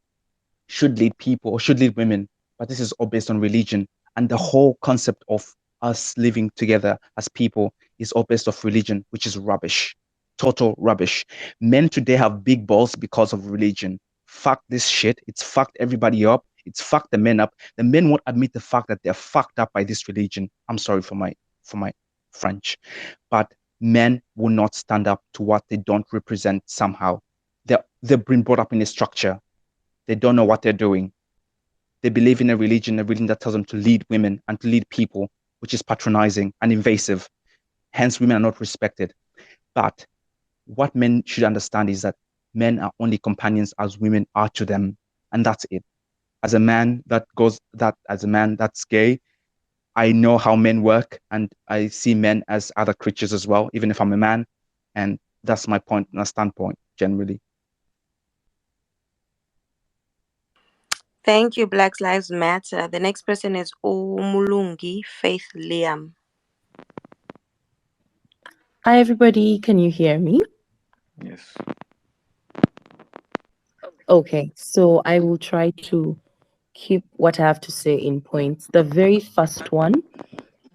should lead people or should lead women, but this is all based on religion. And the whole concept of us living together as people is all based off religion, which is rubbish, total rubbish. Men today have big balls because of religion. Fuck this shit. It's fucked everybody up. It's fucked the men up. The men won't admit the fact that they're fucked up by this religion. I'm sorry for my French, but men will not stand up to what they don't represent somehow. They've been brought up in a structure. They don't know what they're doing. They believe in a religion that tells them to lead women and to lead people, which is patronizing and invasive. Hence, women are not respected. But what men should understand is that men are only companions as women are to them, and that's it. As a man that's gay, I know how men work, and I see men as other creatures as well, even if I'm a man, and that's my point, my standpoint generally. Thank you, Black Lives Matter. The next person is Omulungi Faith Liam. Hi, everybody. Can you hear me? Yes. Okay, so I will try to keep what I have to say in points. The very first one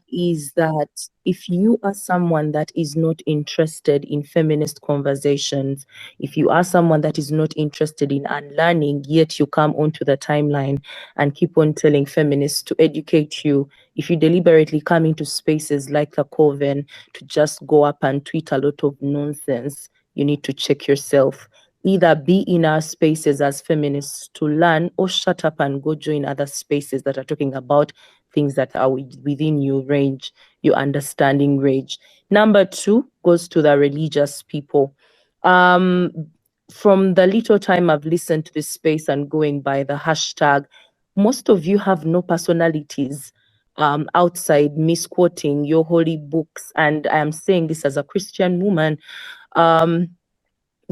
is that if you are someone that is not interested in feminist conversations, if you are someone that is not interested in unlearning, yet you come onto the timeline and keep on telling feminists to educate you, if you deliberately come into spaces like the Coven to just go up and tweet a lot of nonsense, you need to check yourself. Either be in our spaces as feminists to learn, or shut up and go join other spaces that are talking about things that are within your range, your understanding range. Number two goes to the religious people. From the little time I've listened to this space and going by the hashtag, most of you have no personalities outside misquoting your holy books. And I am saying this as a Christian woman.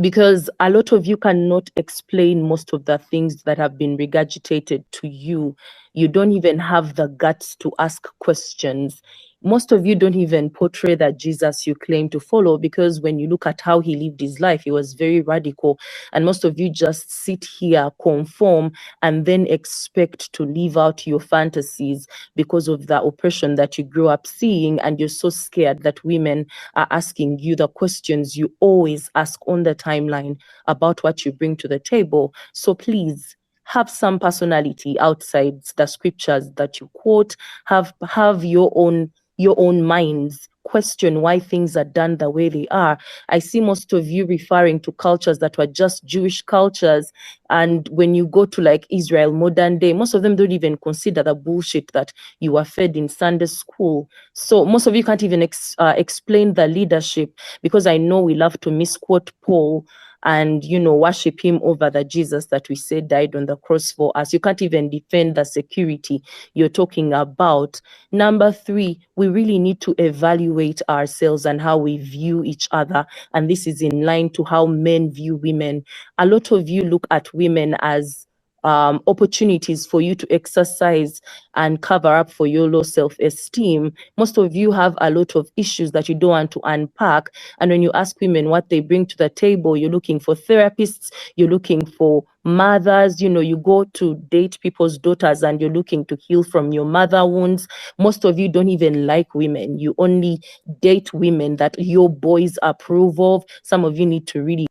Because a lot of you cannot explain most of the things that have been regurgitated to you. You don't even have the guts to ask questions. Most of you don't even portray that Jesus you claim to follow, because when you look at how he lived his life, he was very radical. And most of you just sit here, conform, and then expect to live out your fantasies because of the oppression that you grew up seeing. And you're so scared that women are asking you the questions you always ask on the timeline about what you bring to the table. So please, have some personality outside the scriptures that you quote. Have your own minds. Question why things are done the way they are. I see most of you referring to cultures that were just Jewish cultures, and when you go to like Israel modern day, most of them don't even consider the bullshit that you were fed in Sunday school. So most of you can't even explain the leadership, because I know we love to misquote Paul and, you know, worship him over the Jesus that we say died on the cross for us. You can't even defend the security you're talking about. Number three, we really need to evaluate ourselves and how we view each other. And this is in line to how men view women. A lot of you look at women as opportunities for you to exercise and cover up for your low self-esteem. Most of you have a lot of issues that you don't want to unpack. And when you ask women what they bring to the table, you're looking for therapists, you're looking for mothers, you go to date people's daughters and you're looking to heal from your mother wounds. Most of you don't even like women. You only date women that your boys approve of. Some of you need to really.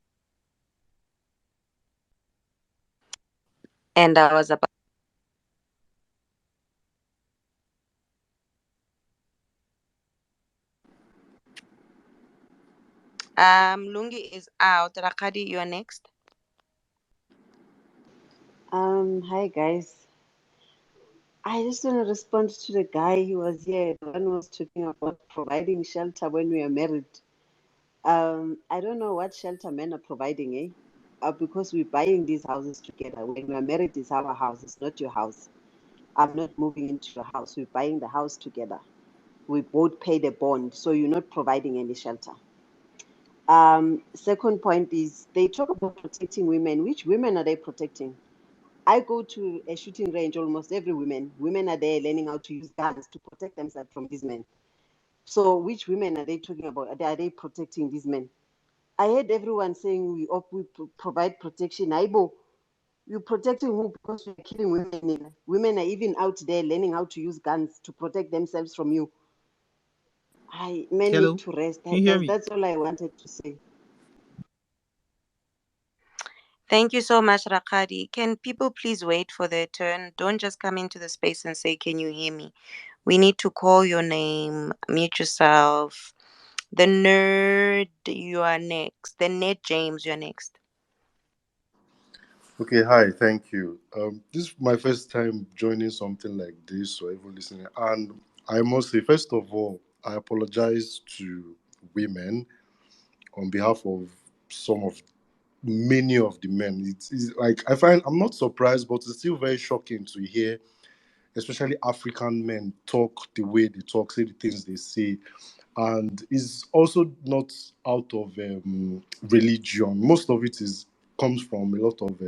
And I was about. Lungi is out. Rakadi, you are next. Hi guys. I just want to respond to the guy who was here. The one who was talking about providing shelter when we are married. I don't know what shelter men are providing, because we're buying these houses together. When we are married, it's our house. It's not your house. I'm not moving into your house. We're buying the house together. We both pay the bond, so you're not providing any shelter. Second point is they talk about protecting women. Which women are they protecting? I go to a shooting range almost every women. Women are there learning how to use guns to protect themselves from these men. So which women are they talking about? Are they protecting these men? I heard everyone saying we provide protection. Aibo, you protecting who? Because you're killing women. Women are even out there learning how to use guns to protect themselves from you. Men Hello, need to rest. can you hear me? That's all I wanted to say. Thank you so much, Rakadi. Can people please wait for their turn? Don't just come into the space and say, "Can you hear me?" We need to call your name, mute yourself. The nerd, you are next. The Ned James, you're next. Okay, hi, thank you. This is my first time joining something like this or even listening. And I must say, first of all, I apologize to women on behalf of many of the men. It's like I find I'm not surprised, but it's still very shocking to hear, especially African men, talk the way they talk, say the things they say. And it's also not out of religion. Most of it comes from a lot of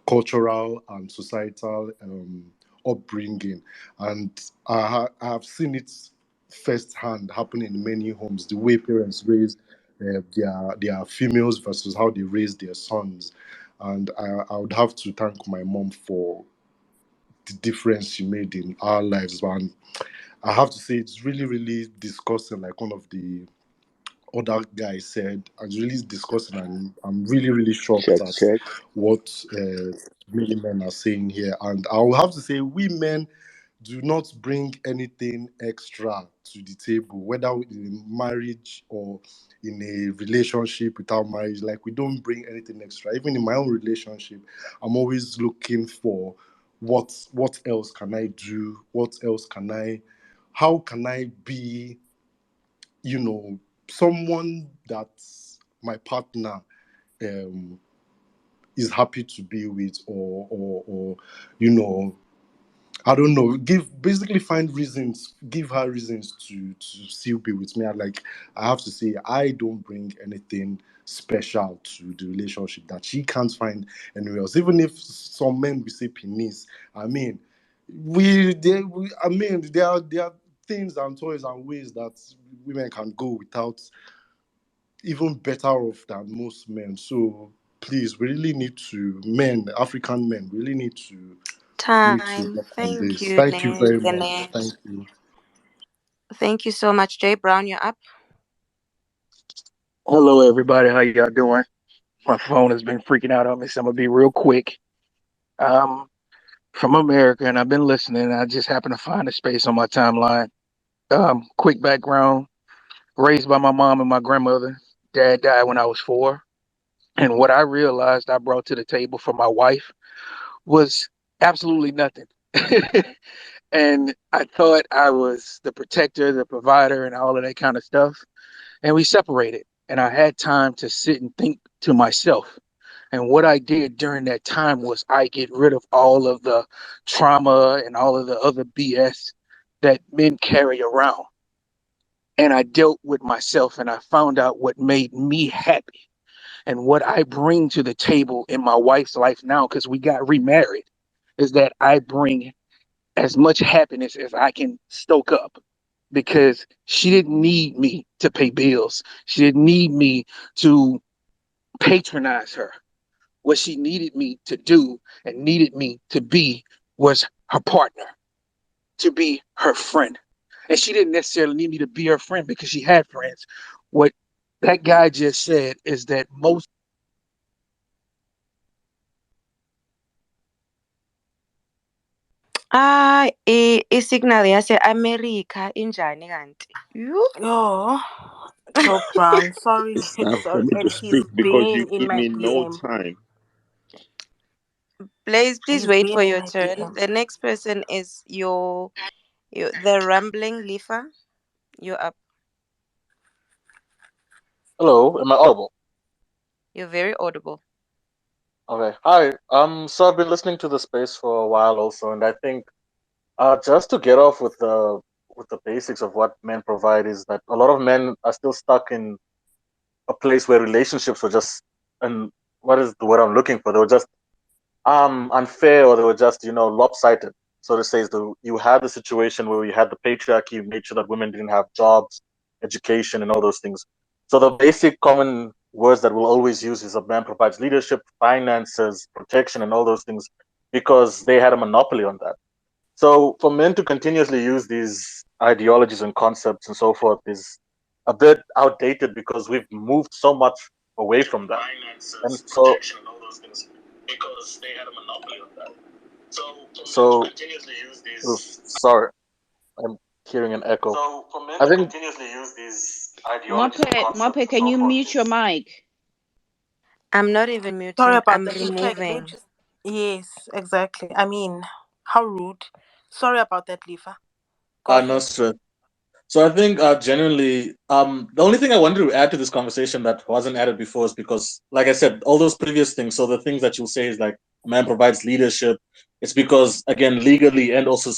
cultural and societal upbringing, and I have seen it firsthand happen in many homes. The way parents raise their females versus how they raise their sons, and I would have to thank my mom for the difference she made in our lives. And I have to say, it's really, really disgusting. Like one of the other guys said, it's really disgusting, and I'm really, really shocked Check, at check. what many men are saying here. And I will have to say, we men do not bring anything extra to the table, whether in marriage or in a relationship without marriage. Like, we don't bring anything extra. Even in my own relationship, I'm always looking for what else can I do? How can I be, someone that my partner is happy to be with, or I don't know, give her reasons to still be with me. I have to say, I don't bring anything special to the relationship that she can't find anywhere else. Even if some men will say penis, I mean, there are things and toys and ways that women can go without, even better off than most men. So please, we really need to, African men, really need to Time. work on Thank this. you, Thank you Ned. very The much. Ned. Thank you. Thank you so much. Jay Brown, you're up. Hello, everybody. How y'all doing? My phone has been freaking out on me, so I'm gonna be real quick. Um, from America, and I've been listening. I just happened to find a space on my timeline. Quick background: raised by my mom and my grandmother. Dad died when I was 4, and what I realized I brought to the table for my wife was absolutely nothing. And I thought I was the protector, the provider, and all of that kind of stuff. And we separated, and I had time to sit and think to myself. And what I did during that time was I get rid of all of the trauma and all of the other BS that men carry around. And I dealt with myself, and I found out what made me happy and what I bring to the table in my wife's life now, because we got remarried. is that I bring as much happiness as I can stoke up because she didn't need me to pay bills. She didn't need me to patronize her. What she needed me to do and needed me to be was her partner, to be her friend. And she didn't necessarily need me to be her friend because she had friends. What that guy just said is that most I-signal yase-America injani kanti? Yhu! Oh, Joe Brown. Sorry, It's time for sorry, me to and he's speak because you been in give my me no DM. time. Please He's wait been for in your my turn. DM. The next person is the rambling Lifa. You're up. Hello, am I audible? You're very audible. Okay. Hi. So I've been listening to the space for a while also, and I think just to get off with the basics of what men provide is that a lot of men are still stuck in a place where relationships were just, and what is the word I'm looking for? They were just unfair, or they were just, lopsided, so to say. Is you had the situation where you had the patriarchy, you made sure that women didn't have jobs, education, and all those things. So the basic common words that we'll always use is a man provides leadership, finances, protection, and all those things, because they had a monopoly on that. So for men to continuously use these ideologies and concepts and so forth is a bit outdated, because we've moved so much away from that. And so, because they had a monopoly on that. So, sorry, I'm hearing an echo. So for men I to think continuously use these ideologies and concepts Mape, and can so you forth mute your is mic? I'm not even Sorry muting. about I'm that. Lifa, can you removing. just? Yes, exactly. I mean, how rude. Sorry about that, Lifa. Go no ahead. stress. So I think genuinely, the only thing I wanted to add to this conversation that wasn't added before is because, like I said, all those previous things. So the things that you'll say is like a man provides leadership. It's because, again, legally and also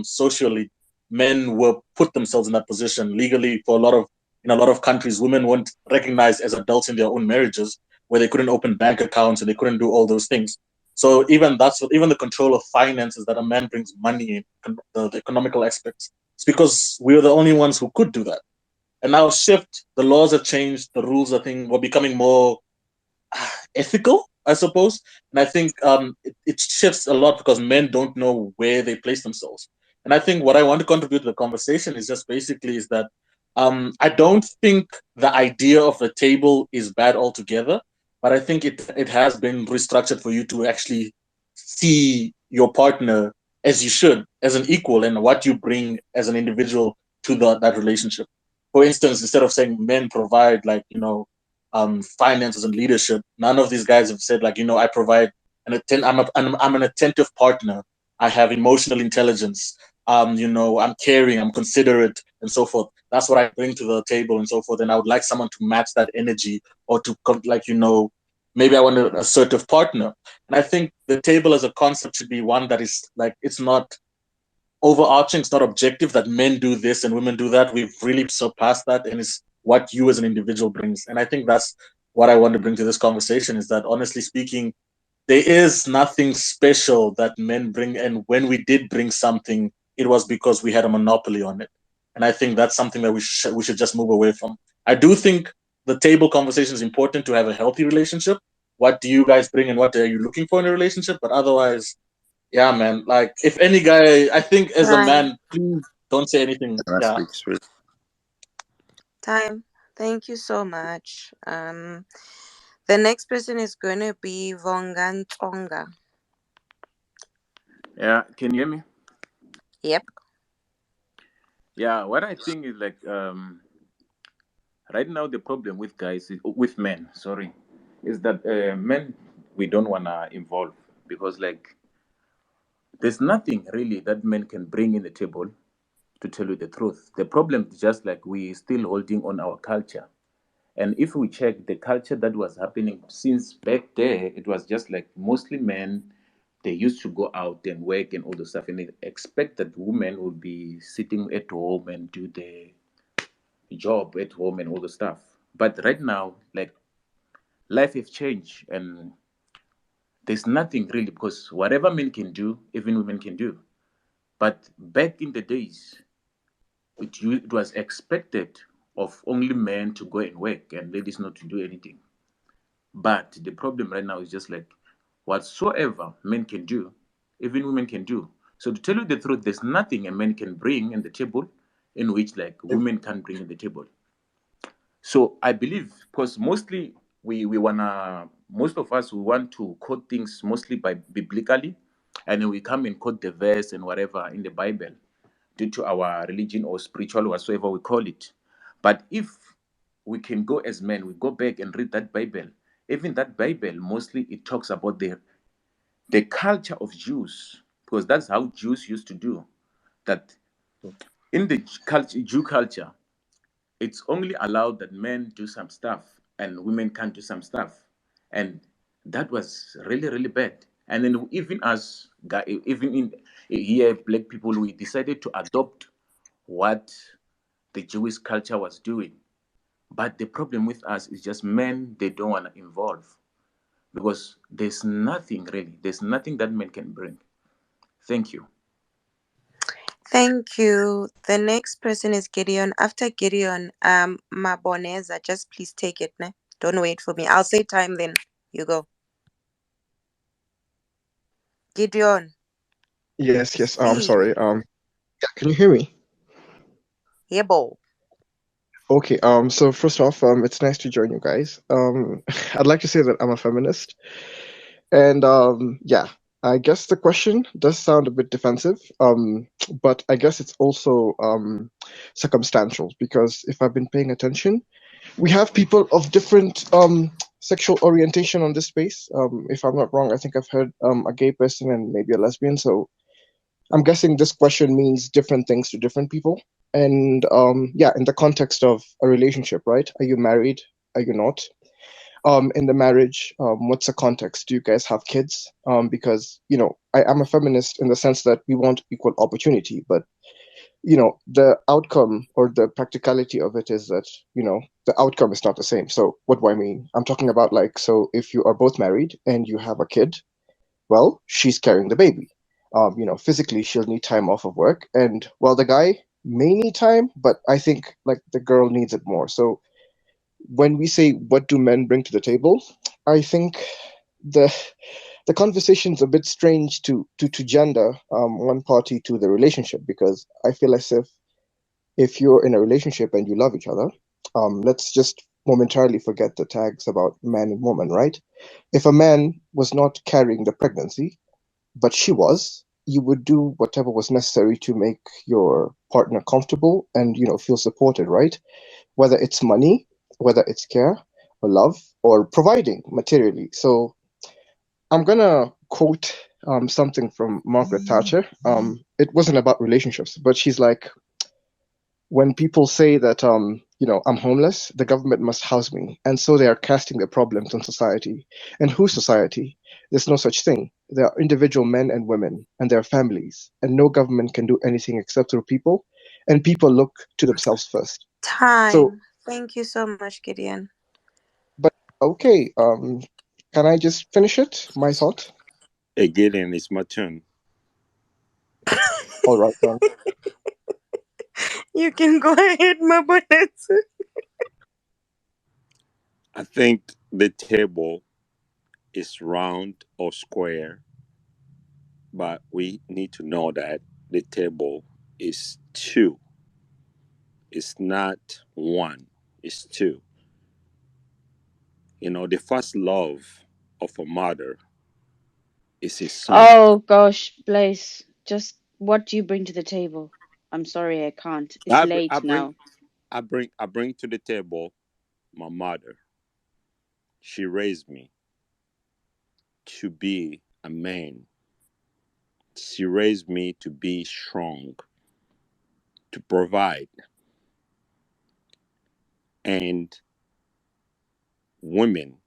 socially, men were put themselves in that position legally. For in a lot of countries, women weren't recognized as adults in their own marriages, where they couldn't open bank accounts and they couldn't do all those things. So even the control of finances, that a man brings money in, the economical aspects, it's because we were the only ones who could do that. And now the laws have changed, the rules, I think, were becoming more ethical, I suppose. And I think it shifts a lot because men don't know where they place themselves. And I think what I want to contribute to the conversation is just basically is that I don't think the idea of the table is bad altogether, but I think it has been restructured for you to actually see your partner as you should, as an equal, and what you bring as an individual to that relationship. For instance, instead of saying men provide, like, finances and leadership, none of these guys have said, like, I provide I'm an attentive partner. I have emotional intelligence. I'm caring, I'm considerate, and so forth. That's what I bring to the table and so forth. And I would like someone to match that energy, or to maybe I want an assertive partner. And I think the table as a concept should be one that is like, it's not overarching, it's not objective that men do this and women do that. We've really surpassed that, and it's what you as an individual brings. And I think that's what I want to bring to this conversation, is that, honestly speaking, there is nothing special that men bring, and when we did bring something, it was because we had a monopoly on it. And I think that's something that we should just move away from. I do think the table conversation is important to have a healthy relationship. What do you guys bring, and what are you looking for in a relationship? But otherwise, yeah, man. Like, if any guy, I think as a Time. man, please don't say anything. Can I Yeah. speak straight? Time. Thank you so much. The next person is going to be Vongan Tonga. Yeah, can you hear me? Yep. Yeah, what I think is like right now the problem with with men, sorry, is that men, we don't wanna evolve, because like there's nothing really that men can bring in the table, to tell you the truth. The problem is just like we still holding on our culture. And if we check the culture that was happening since back there, it was just like mostly men, they used to go out and work and all the stuff, and they expect that women would be sitting at home and do the job at home and all the stuff. But right now, like, life has changed, and there's nothing really, because whatever men can do, even women can do. But back in the days, it was expected of only men to go and work and ladies not to do anything. But the problem right now is just like whatsoever men can do, even women can do. So to tell you the truth, there's nothing a man can bring in the table in which like women can't bring in the table. So I believe, because mostly we wanna, most of us, we want to quote things mostly by biblically, and then we come and quote the verse and whatever in the Bible due to our religion or spiritual, whatsoever we call it. But if we can go as men, we go back and read that Bible. Even that Bible, mostly it talks about the culture of Jews, because that's how Jews used to do. That in the Jew culture, it's only allowed that men do some stuff and women can't do some stuff, and that was really really bad. And then even as even in here, black people, we decided to adopt what the Jewish culture was doing. But the problem with us is just men, they don't want to involve, because there's nothing really, there's nothing that men can bring. Thank you. Thank you. The next person is Gideon. After Gideon, Maboneza, just please take it, ne? Don't wait for me. I'll say time, then you go. Gideon. Yes. I'm sorry. Yeah, can you hear me? Yeah, bo. Okay. So first off, it's nice to join you guys. I'd like to say that I'm a feminist, and yeah, I guess the question does sound a bit defensive. But I guess it's also circumstantial, because if I've been paying attention, we have people of different sexual orientation on this space. If I'm not wrong, I think I've heard a gay person and maybe a lesbian. So I'm guessing this question means different things to different people. And yeah, in the context of a relationship, right? Are you married? Are you not? In the marriage, what's the context? Do you guys have kids? Because, you know, I'm a feminist in the sense that we want equal opportunity, but you know, the outcome or the practicality of it is that, you know, the outcome is not the same. So what do I mean? I'm talking about, like, so if you are both married and you have a kid, well, she's carrying the baby. You know, physically she'll need time off of work, and well, the guy may need time, but I think like the girl needs it more. So when we say what do men bring to the table, I think the conversation's a bit strange to gender one party to the relationship, because I feel as if you're in a relationship and you love each other, let's just momentarily forget the tags about man and woman, right? If a man was not carrying the pregnancy, but she was, you would do whatever was necessary to make your partner comfortable and, you know, feel supported, right? Whether it's money, whether it's care or love or providing materially. So I'm gonna quote something from Margaret Thatcher. It wasn't about relationships, but she's like, when people say that you know, I'm homeless, the government must house me, and so they are casting their problems on society. And whose society? There's no such thing. There are individual men and women and their families, and no government can do anything except through people, and people look to themselves first. Time. So, thank you so much, Gideon. but okay, can I just finish it? My thought. Hey, Gideon, it's my turn. All right, You can go ahead, Maboneza. I think the table is round or square, but we need to know that the table is two. It's not one, it's two. You know, the first love of a mother is his son. Oh gosh, Blaze, just what do you bring to the table? I'm sorry, I can't. It's late now. I bring to the table my mother. She raised me to be a man. She raised me to be strong, to provide. And women,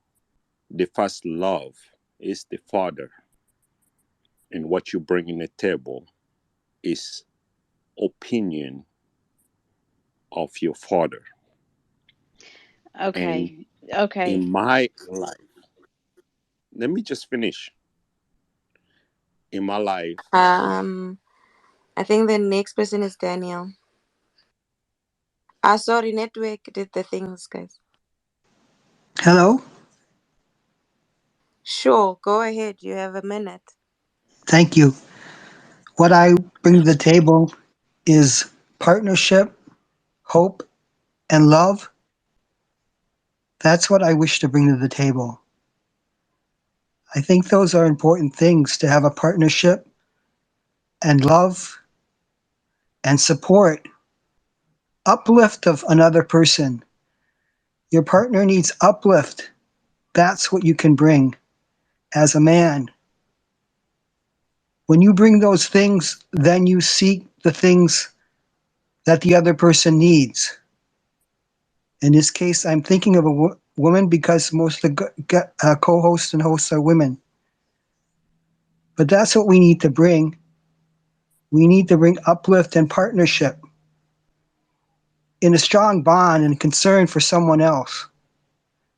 the first love is the father. And what you bring in the table is opinion of your father. Okay. And Okay. in my life, let me just finish. in my life. I think the next person is Daniel. Sorry, network did the things, guys. Hello. Sure, go ahead. You have a minute. Thank you. What I bring to the table is partnership, hope, and love. That's what I wish to bring to the table. I think those are important things, to have a partnership and love and support, uplift of another person. Your partner needs uplift. That's what you can bring as a man. When you bring those things, then you seek the things that the other person needs. In this case, I'm thinking of a woman because most of the co-hosts and hosts are women. But that's what we need to bring. We need to bring uplift and partnership in a strong bond and concern for someone else.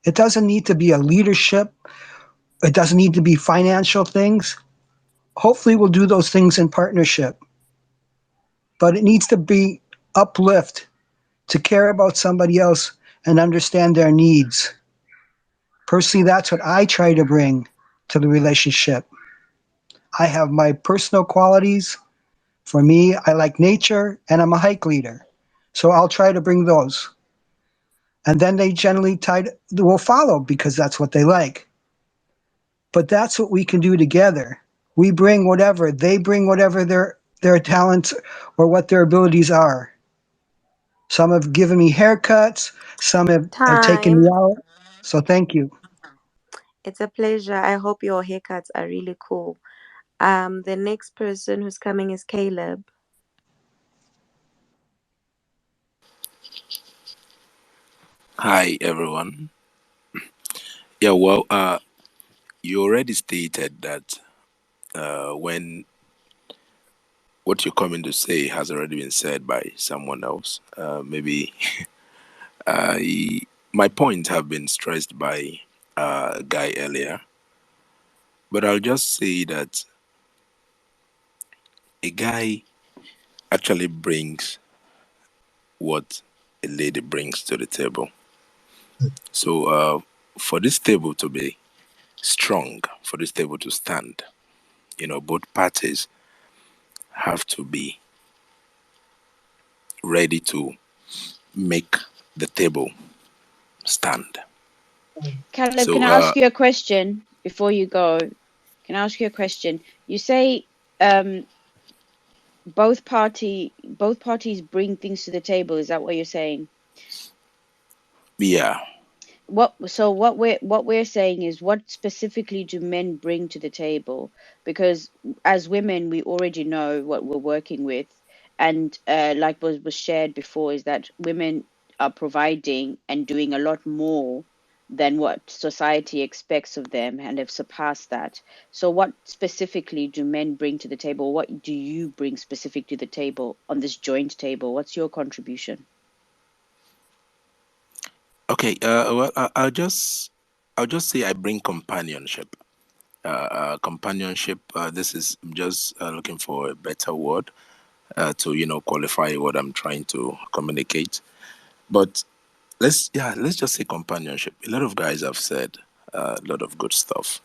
It doesn't need to be a leadership. It doesn't need to be financial things. Hopefully we'll do those things in partnership. But it needs to be uplift, to care about somebody else and understand their needs. Personally, that's what I try to bring to the relationship. I have my personal qualities. For me, I like nature and I'm a hike leader. So I'll try to bring those. And then they generally will follow because that's what they like. But that's what we can do together. We bring whatever, they bring whatever their talents or what their abilities are. Some have given me haircuts, some have taken me Time. out. So thank you. It's a pleasure. I hope your haircuts are really cool. The next person who's coming is Caleb. Hi, everyone. Yeah, well, you already stated that when what you're coming to say has already been said by someone else. Maybe my points have been stressed by a guy earlier, but I'll just say that a guy actually brings what a lady brings to the table. So for this table to be strong, for this table to stand, both parties have to be ready to make the table stand. Caleb, So can I ask you a question before you go? Can I ask you a question? You say both parties bring things to the table. Is that what you're saying? yeah. What we're saying is, what specifically do men bring to the table? Because as women, we already know what we're working with, and like was shared before, is that women are providing and doing a lot more than what society expects of them, and have surpassed that. So what specifically do men bring to the table? What do you bring specific to the table on this joint table? What's your contribution? Okay. Well, I'll just say I bring companionship. Companionship. This is just looking for a better word to qualify what I'm trying to communicate. But let's just say companionship. A lot of guys have said a lot of good stuff.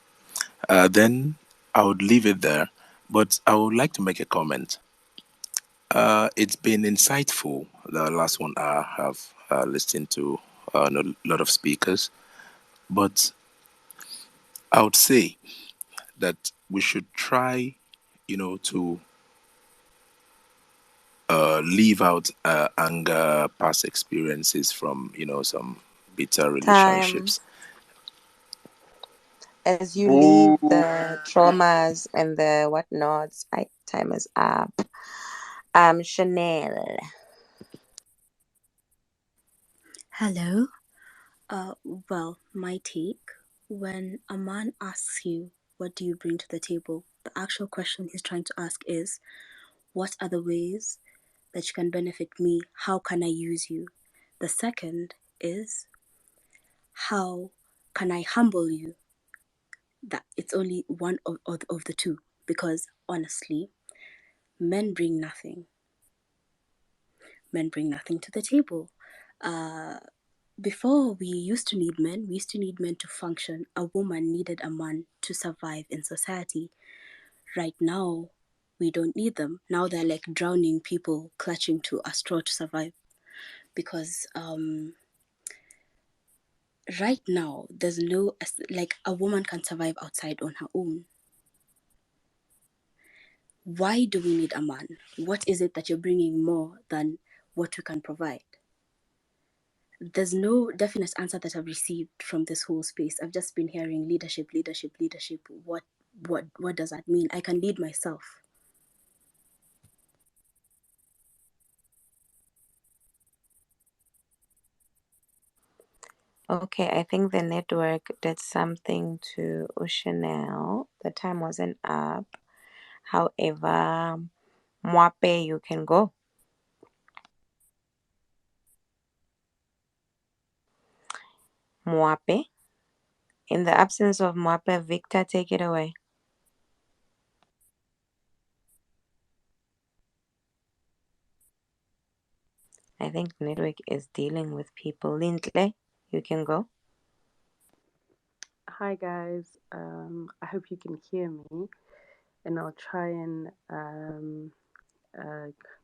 Then I would leave it there, but I would like to make a comment. It's been insightful. The last 1 hour have listened to a lot of speakers, but I would say that we should try, to leave out anger, past experiences from, some bitter Time. relationships. As you leave Boo. the traumas and the whatnots, time is up. Chanel. Hello. Well, my take, when a man asks you, what do you bring to the table? The actual question he's trying to ask is, what are the ways that you can benefit me? How can I use you? The second is, how can I humble you? That it's only one of the two, because honestly, men bring nothing. Men bring nothing to the table. Before we used to need men to function. A woman needed a man to survive in society. Right now, we don't need them. Now they're like drowning people clutching to a straw to survive. Because right now, there's no, like, a woman can survive outside on her own. Why do we need a man? What is it that you're bringing more than what we can provide? There's no definite answer that I've received from this whole space. I've just been hearing leadership. What does that mean? I can lead myself. Okay, I think the network did something to Chanel. The time wasn't up. However, Mwape, you can go. Mwape. In the absence of Mwape, Victor, take it away. I think network is dealing with people. Lintle, you can go. Hi guys, I hope you can hear me, and I'll try and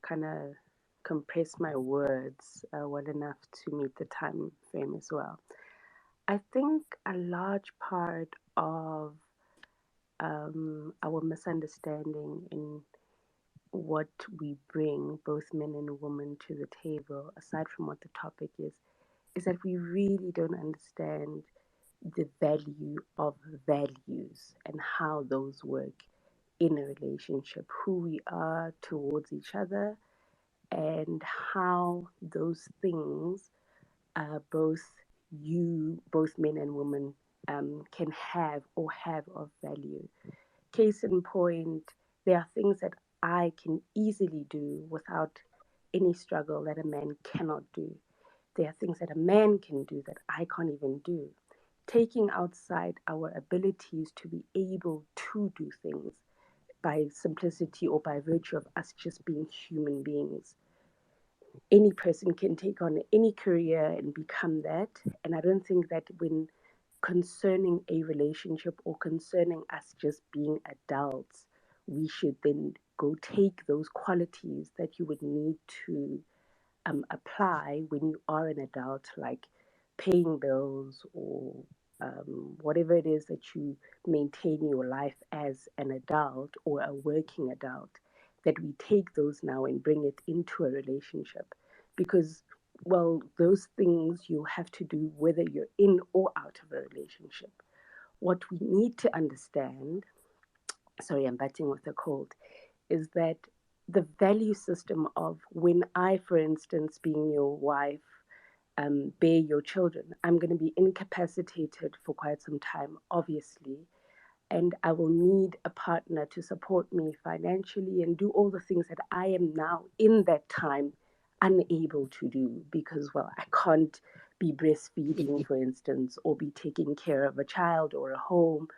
kind of compress my words well enough to meet the time frame as well. I think a large part of our misunderstanding in what we bring, both men and women, to the table, aside from what the topic is that we really don't understand the value of values and how those work in a relationship, who we are towards each other, and how those things both men and women can have or have of value. Case in point, there are things that I can easily do without any struggle that a man cannot do. There are things that a man can do that I can't even do. Taking outside our abilities to be able to do things by simplicity or by virtue of us just being human beings. Any person can take on any career and become that. And I don't think that when concerning a relationship or concerning us just being adults, we should then go take those qualities that you would need to apply when you are an adult, like paying bills or whatever it is that you maintain your life as an adult or a working adult, that we take those now and bring it into a relationship. Because, well, those things you have to do whether you're in or out of a relationship. What we need to understand, sorry, I'm battling with a cold, is that the value system of when I, for instance, being your wife, bear your children, I'm going to be incapacitated for quite some time, obviously, and I will need a partner to support me financially and do all the things that I am now in that time unable to do because, well, I can't be breastfeeding, for instance, or be taking care of a child or a home,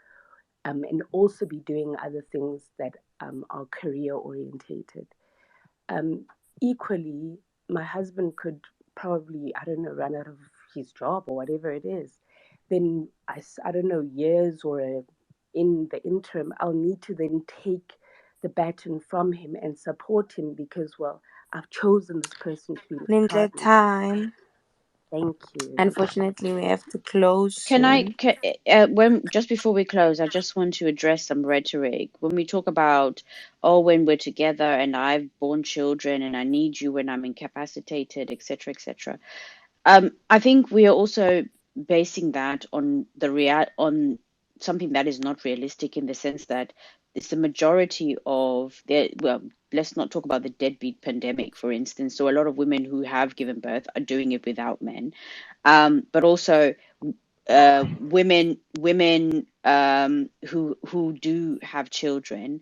and also be doing other things that are career orientated. Equally, my husband could probably, I don't know, run out of his job or whatever it is. Then I don't know, years or in the interim, I'll need to then take the baton from him and support him because, well, I've chosen this person to be my Lintle, partner. time. Thank you. Unfortunately, we have to close Can I, soon. when just before we close, I just want to address some rhetoric. When we talk about, oh, when we're together and I've born children and I need you when I'm incapacitated, etc., etc. I think we are also basing that on on something that is not realistic in the sense that it's the majority of well, let's not talk about the deadbeat pandemic, for instance. So a lot of women who have given birth are doing it without men, but also women who do have children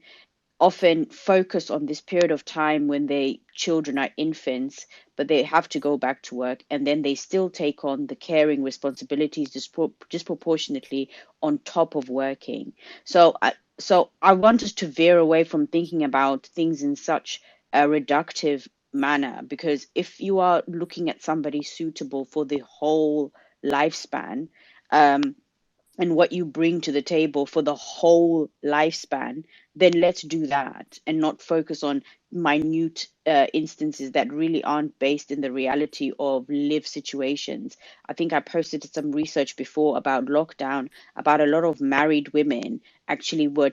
often focus on this period of time when they children are infants, but they have to go back to work, and then they still take on the caring responsibilities disproportionately on top of working. So I want us to veer away from thinking about things in such a reductive manner, because if you are looking at somebody suitable for the whole lifespan, and what you bring to the table for the whole lifespan, then let's do that and not focus on minute instances that really aren't based in the reality of lived situations. I think I posted some research before about lockdown, about a lot of married women actually were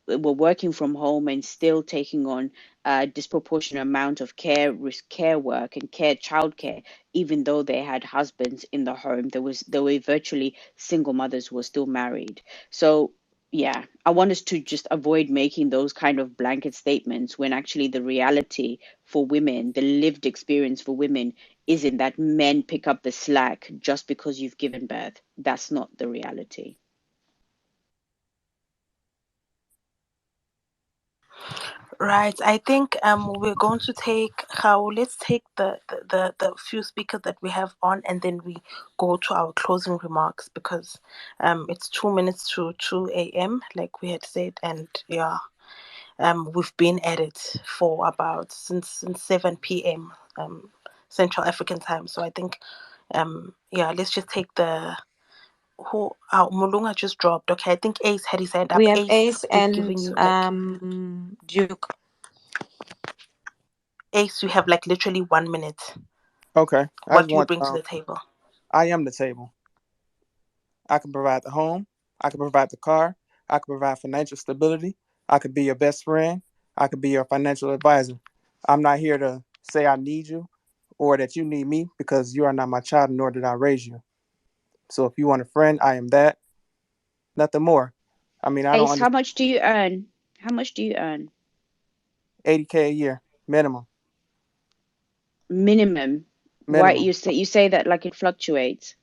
working from home and still taking on a disproportionate amount of care work and childcare, even though they had husbands in the home. There were virtually single mothers who were still married. So yeah, I want us to just avoid making those kind of blanket statements when actually the reality for women, the lived experience for women, isn't that men pick up the slack just because you've given birth. That's not the reality. Right. I think we're going to take let's take the few speakers that we have on, and then we go to our closing remarks, because it's 2 minutes to 2 a.m. like we had said, and yeah, we've been at it for about since 7 p.m. Central African time. So I think yeah, let's just take the who Mulunga just dropped. Okay, I think Ace had his hand up. We have Ace, Ace we're and giving you like Duke. Ace, you have like literally 1 minute. Okay. What do you bring to the table? I am the table. I can provide the home. I can provide the car. I can provide financial stability. I could be your best friend. I could be your financial advisor. I'm not here to say I need you or that you need me, because you are not my child, nor did I raise you. So if you want a friend, I am that. Nothing more. I mean, I don't Ace, understand. how much do you earn? How much do you earn? $80K a year minimum. Minimum. Why you say that like it fluctuates?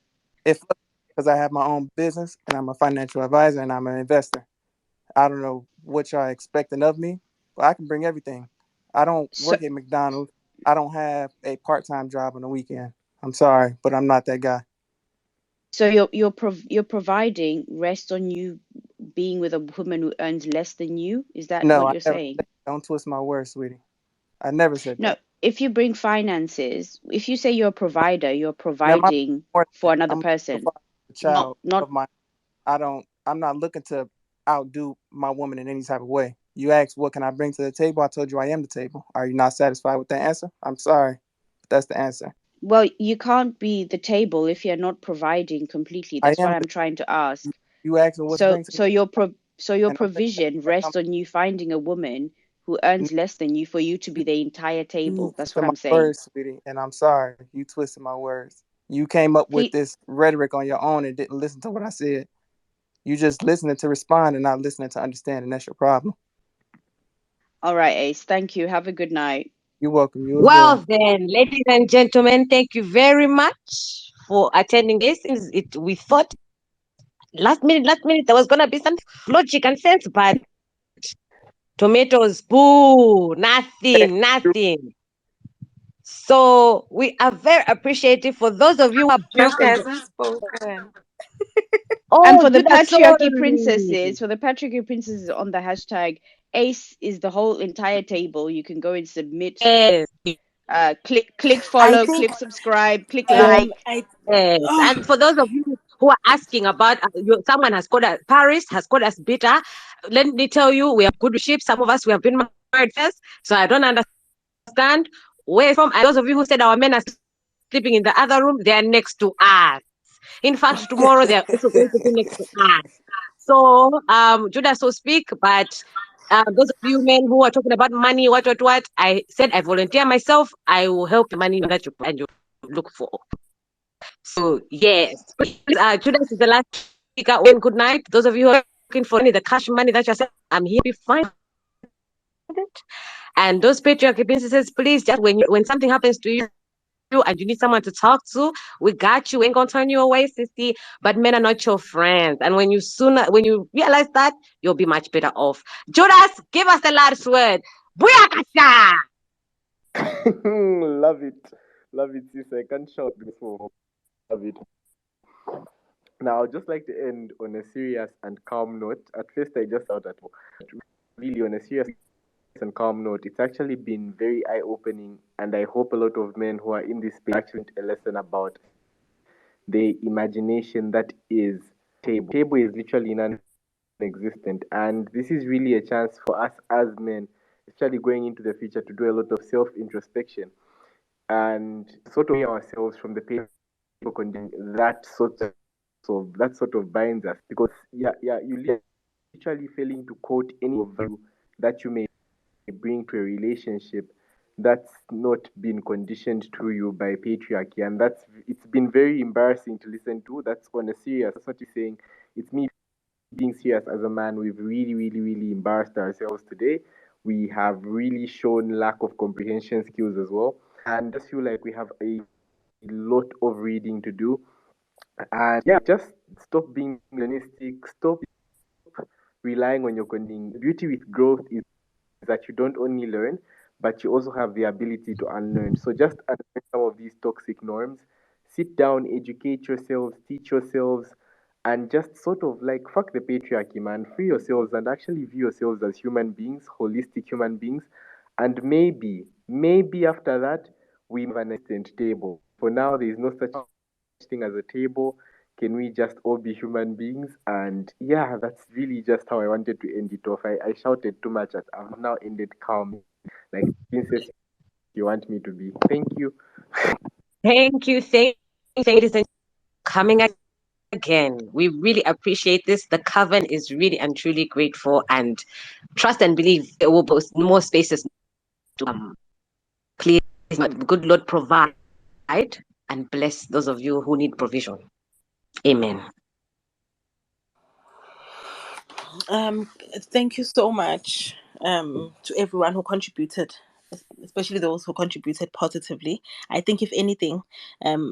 It fluctuates because I have my own business and I'm a financial advisor and I'm an investor. I don't know what y'all expecting of me, but I can bring everything. I don't work at McDonald's. I don't have a part-time job on the weekend. I'm sorry, but I'm not that guy. So you're providing rest on you being with a woman who earns less than you? Is that No, what I you're never. saying? Don't twist my words, sweetie. I never said No, that. if you bring finances, if you say you're a provider, you're Ma'am, providing for another I'm person. a child Not of my. I'm not looking to outdo my woman in any type of way. You asked, what can I bring to the table? I told you I am the table. Are you not satisfied with that answer? I'm sorry, but that's the answer. well, you can't be the table if you're not providing completely. I That's what am. I'm trying to ask. You asked me what's bring to the So your and I said, provision rests on you finding a woman who earns less than you for you to be the entire you table. That's twisted what my I'm saying. words, sweetie, and I'm sorry. You twisted my words. You came up with Please, this rhetoric on your own and didn't listen to what I said. You just listening to respond and not listening to understand, and that's your problem. all right, Ace. Thank you. Have a good night. You're welcome. You as Well, well. then, ladies and gentlemen, thank you very much for attending this. We thought last minute there was gonna be some logic and sense, but tomatoes, boo, nothing. So we are very appreciative for those of you who are back Duke on hasn't spoken. And Oh, for the Judah, patriarchy princesses on the hashtag, Ace is the whole entire table. You can go and submit. Yes. Click follow, click subscribe, click like. Yes. And for those of you who are asking about, someone has called us, Paris has called us bitter. Let me tell you, we are good sheep. Some of us, we have been married first, so I don't understand where from. And those of you who said our men are sleeping in the other room, they are next to us. In fact, tomorrow they are also going to be next to us. So, Judah, so speak, but those of you men who are talking about money, what, I said I volunteer myself. I will help the money that you look for. So, yes, please, Judah is the last speaker. Good night. Those of you who are looking for the cash money that you're saying, I'm here to find it. And those patriarchy princesses, please, just when something happens to you, you and you need someone to talk to, we got you. We ain't gonna turn you away, sissy. But men are not your friends. And when you realize that, you'll be much better off. Judas, give us the last word. Booyakasha! Love it. Love it, sis. I can't shout this more. Love it. Now, I'd just like to end on a serious and calm note. At first, I just thought that really on a serious and calm note, it's actually been very eye-opening, and I hope a lot of men who are in this space actually a lesson about the imagination that is table. Table is literally non-existent, and this is really a chance for us as men, especially going into the future, to do a lot of self-introspection and sort of ourselves from the paper condition that sort of binds us, because you literally failing to quote any value that you may bring to a relationship that's not been conditioned to you by patriarchy, and it's been very embarrassing to listen to. That's on a serious. That's what you're saying. It's me being serious as a man. We've really, really, really embarrassed ourselves today. We have really shown lack of comprehension skills as well, and I just feel like we have a lot of reading to do. And just stop being realistic. Stop relying on your conditioning. The beauty with growth is that you don't only learn, but you also have the ability to unlearn. So just unlearn some of these toxic norms. Sit down, educate yourselves, teach yourselves, and just sort of like fuck the patriarchy, man. Free yourselves and actually view yourselves as human beings, holistic human beings. And maybe after that, we have an instant table. For now, there is no such thing as a table. Can we just all be human beings? And that's really just how I wanted to end it off. I shouted too much. I've now ended calm, like princess you want me to be. Thank you. Thank you, ladies and coming again. We really appreciate this. The Coven is really and truly grateful, and trust and believe there will be more spaces to please, good Lord, provide and bless those of you who need provision. Amen. Thank you so much to everyone who contributed, especially those who contributed positively. I think if anything,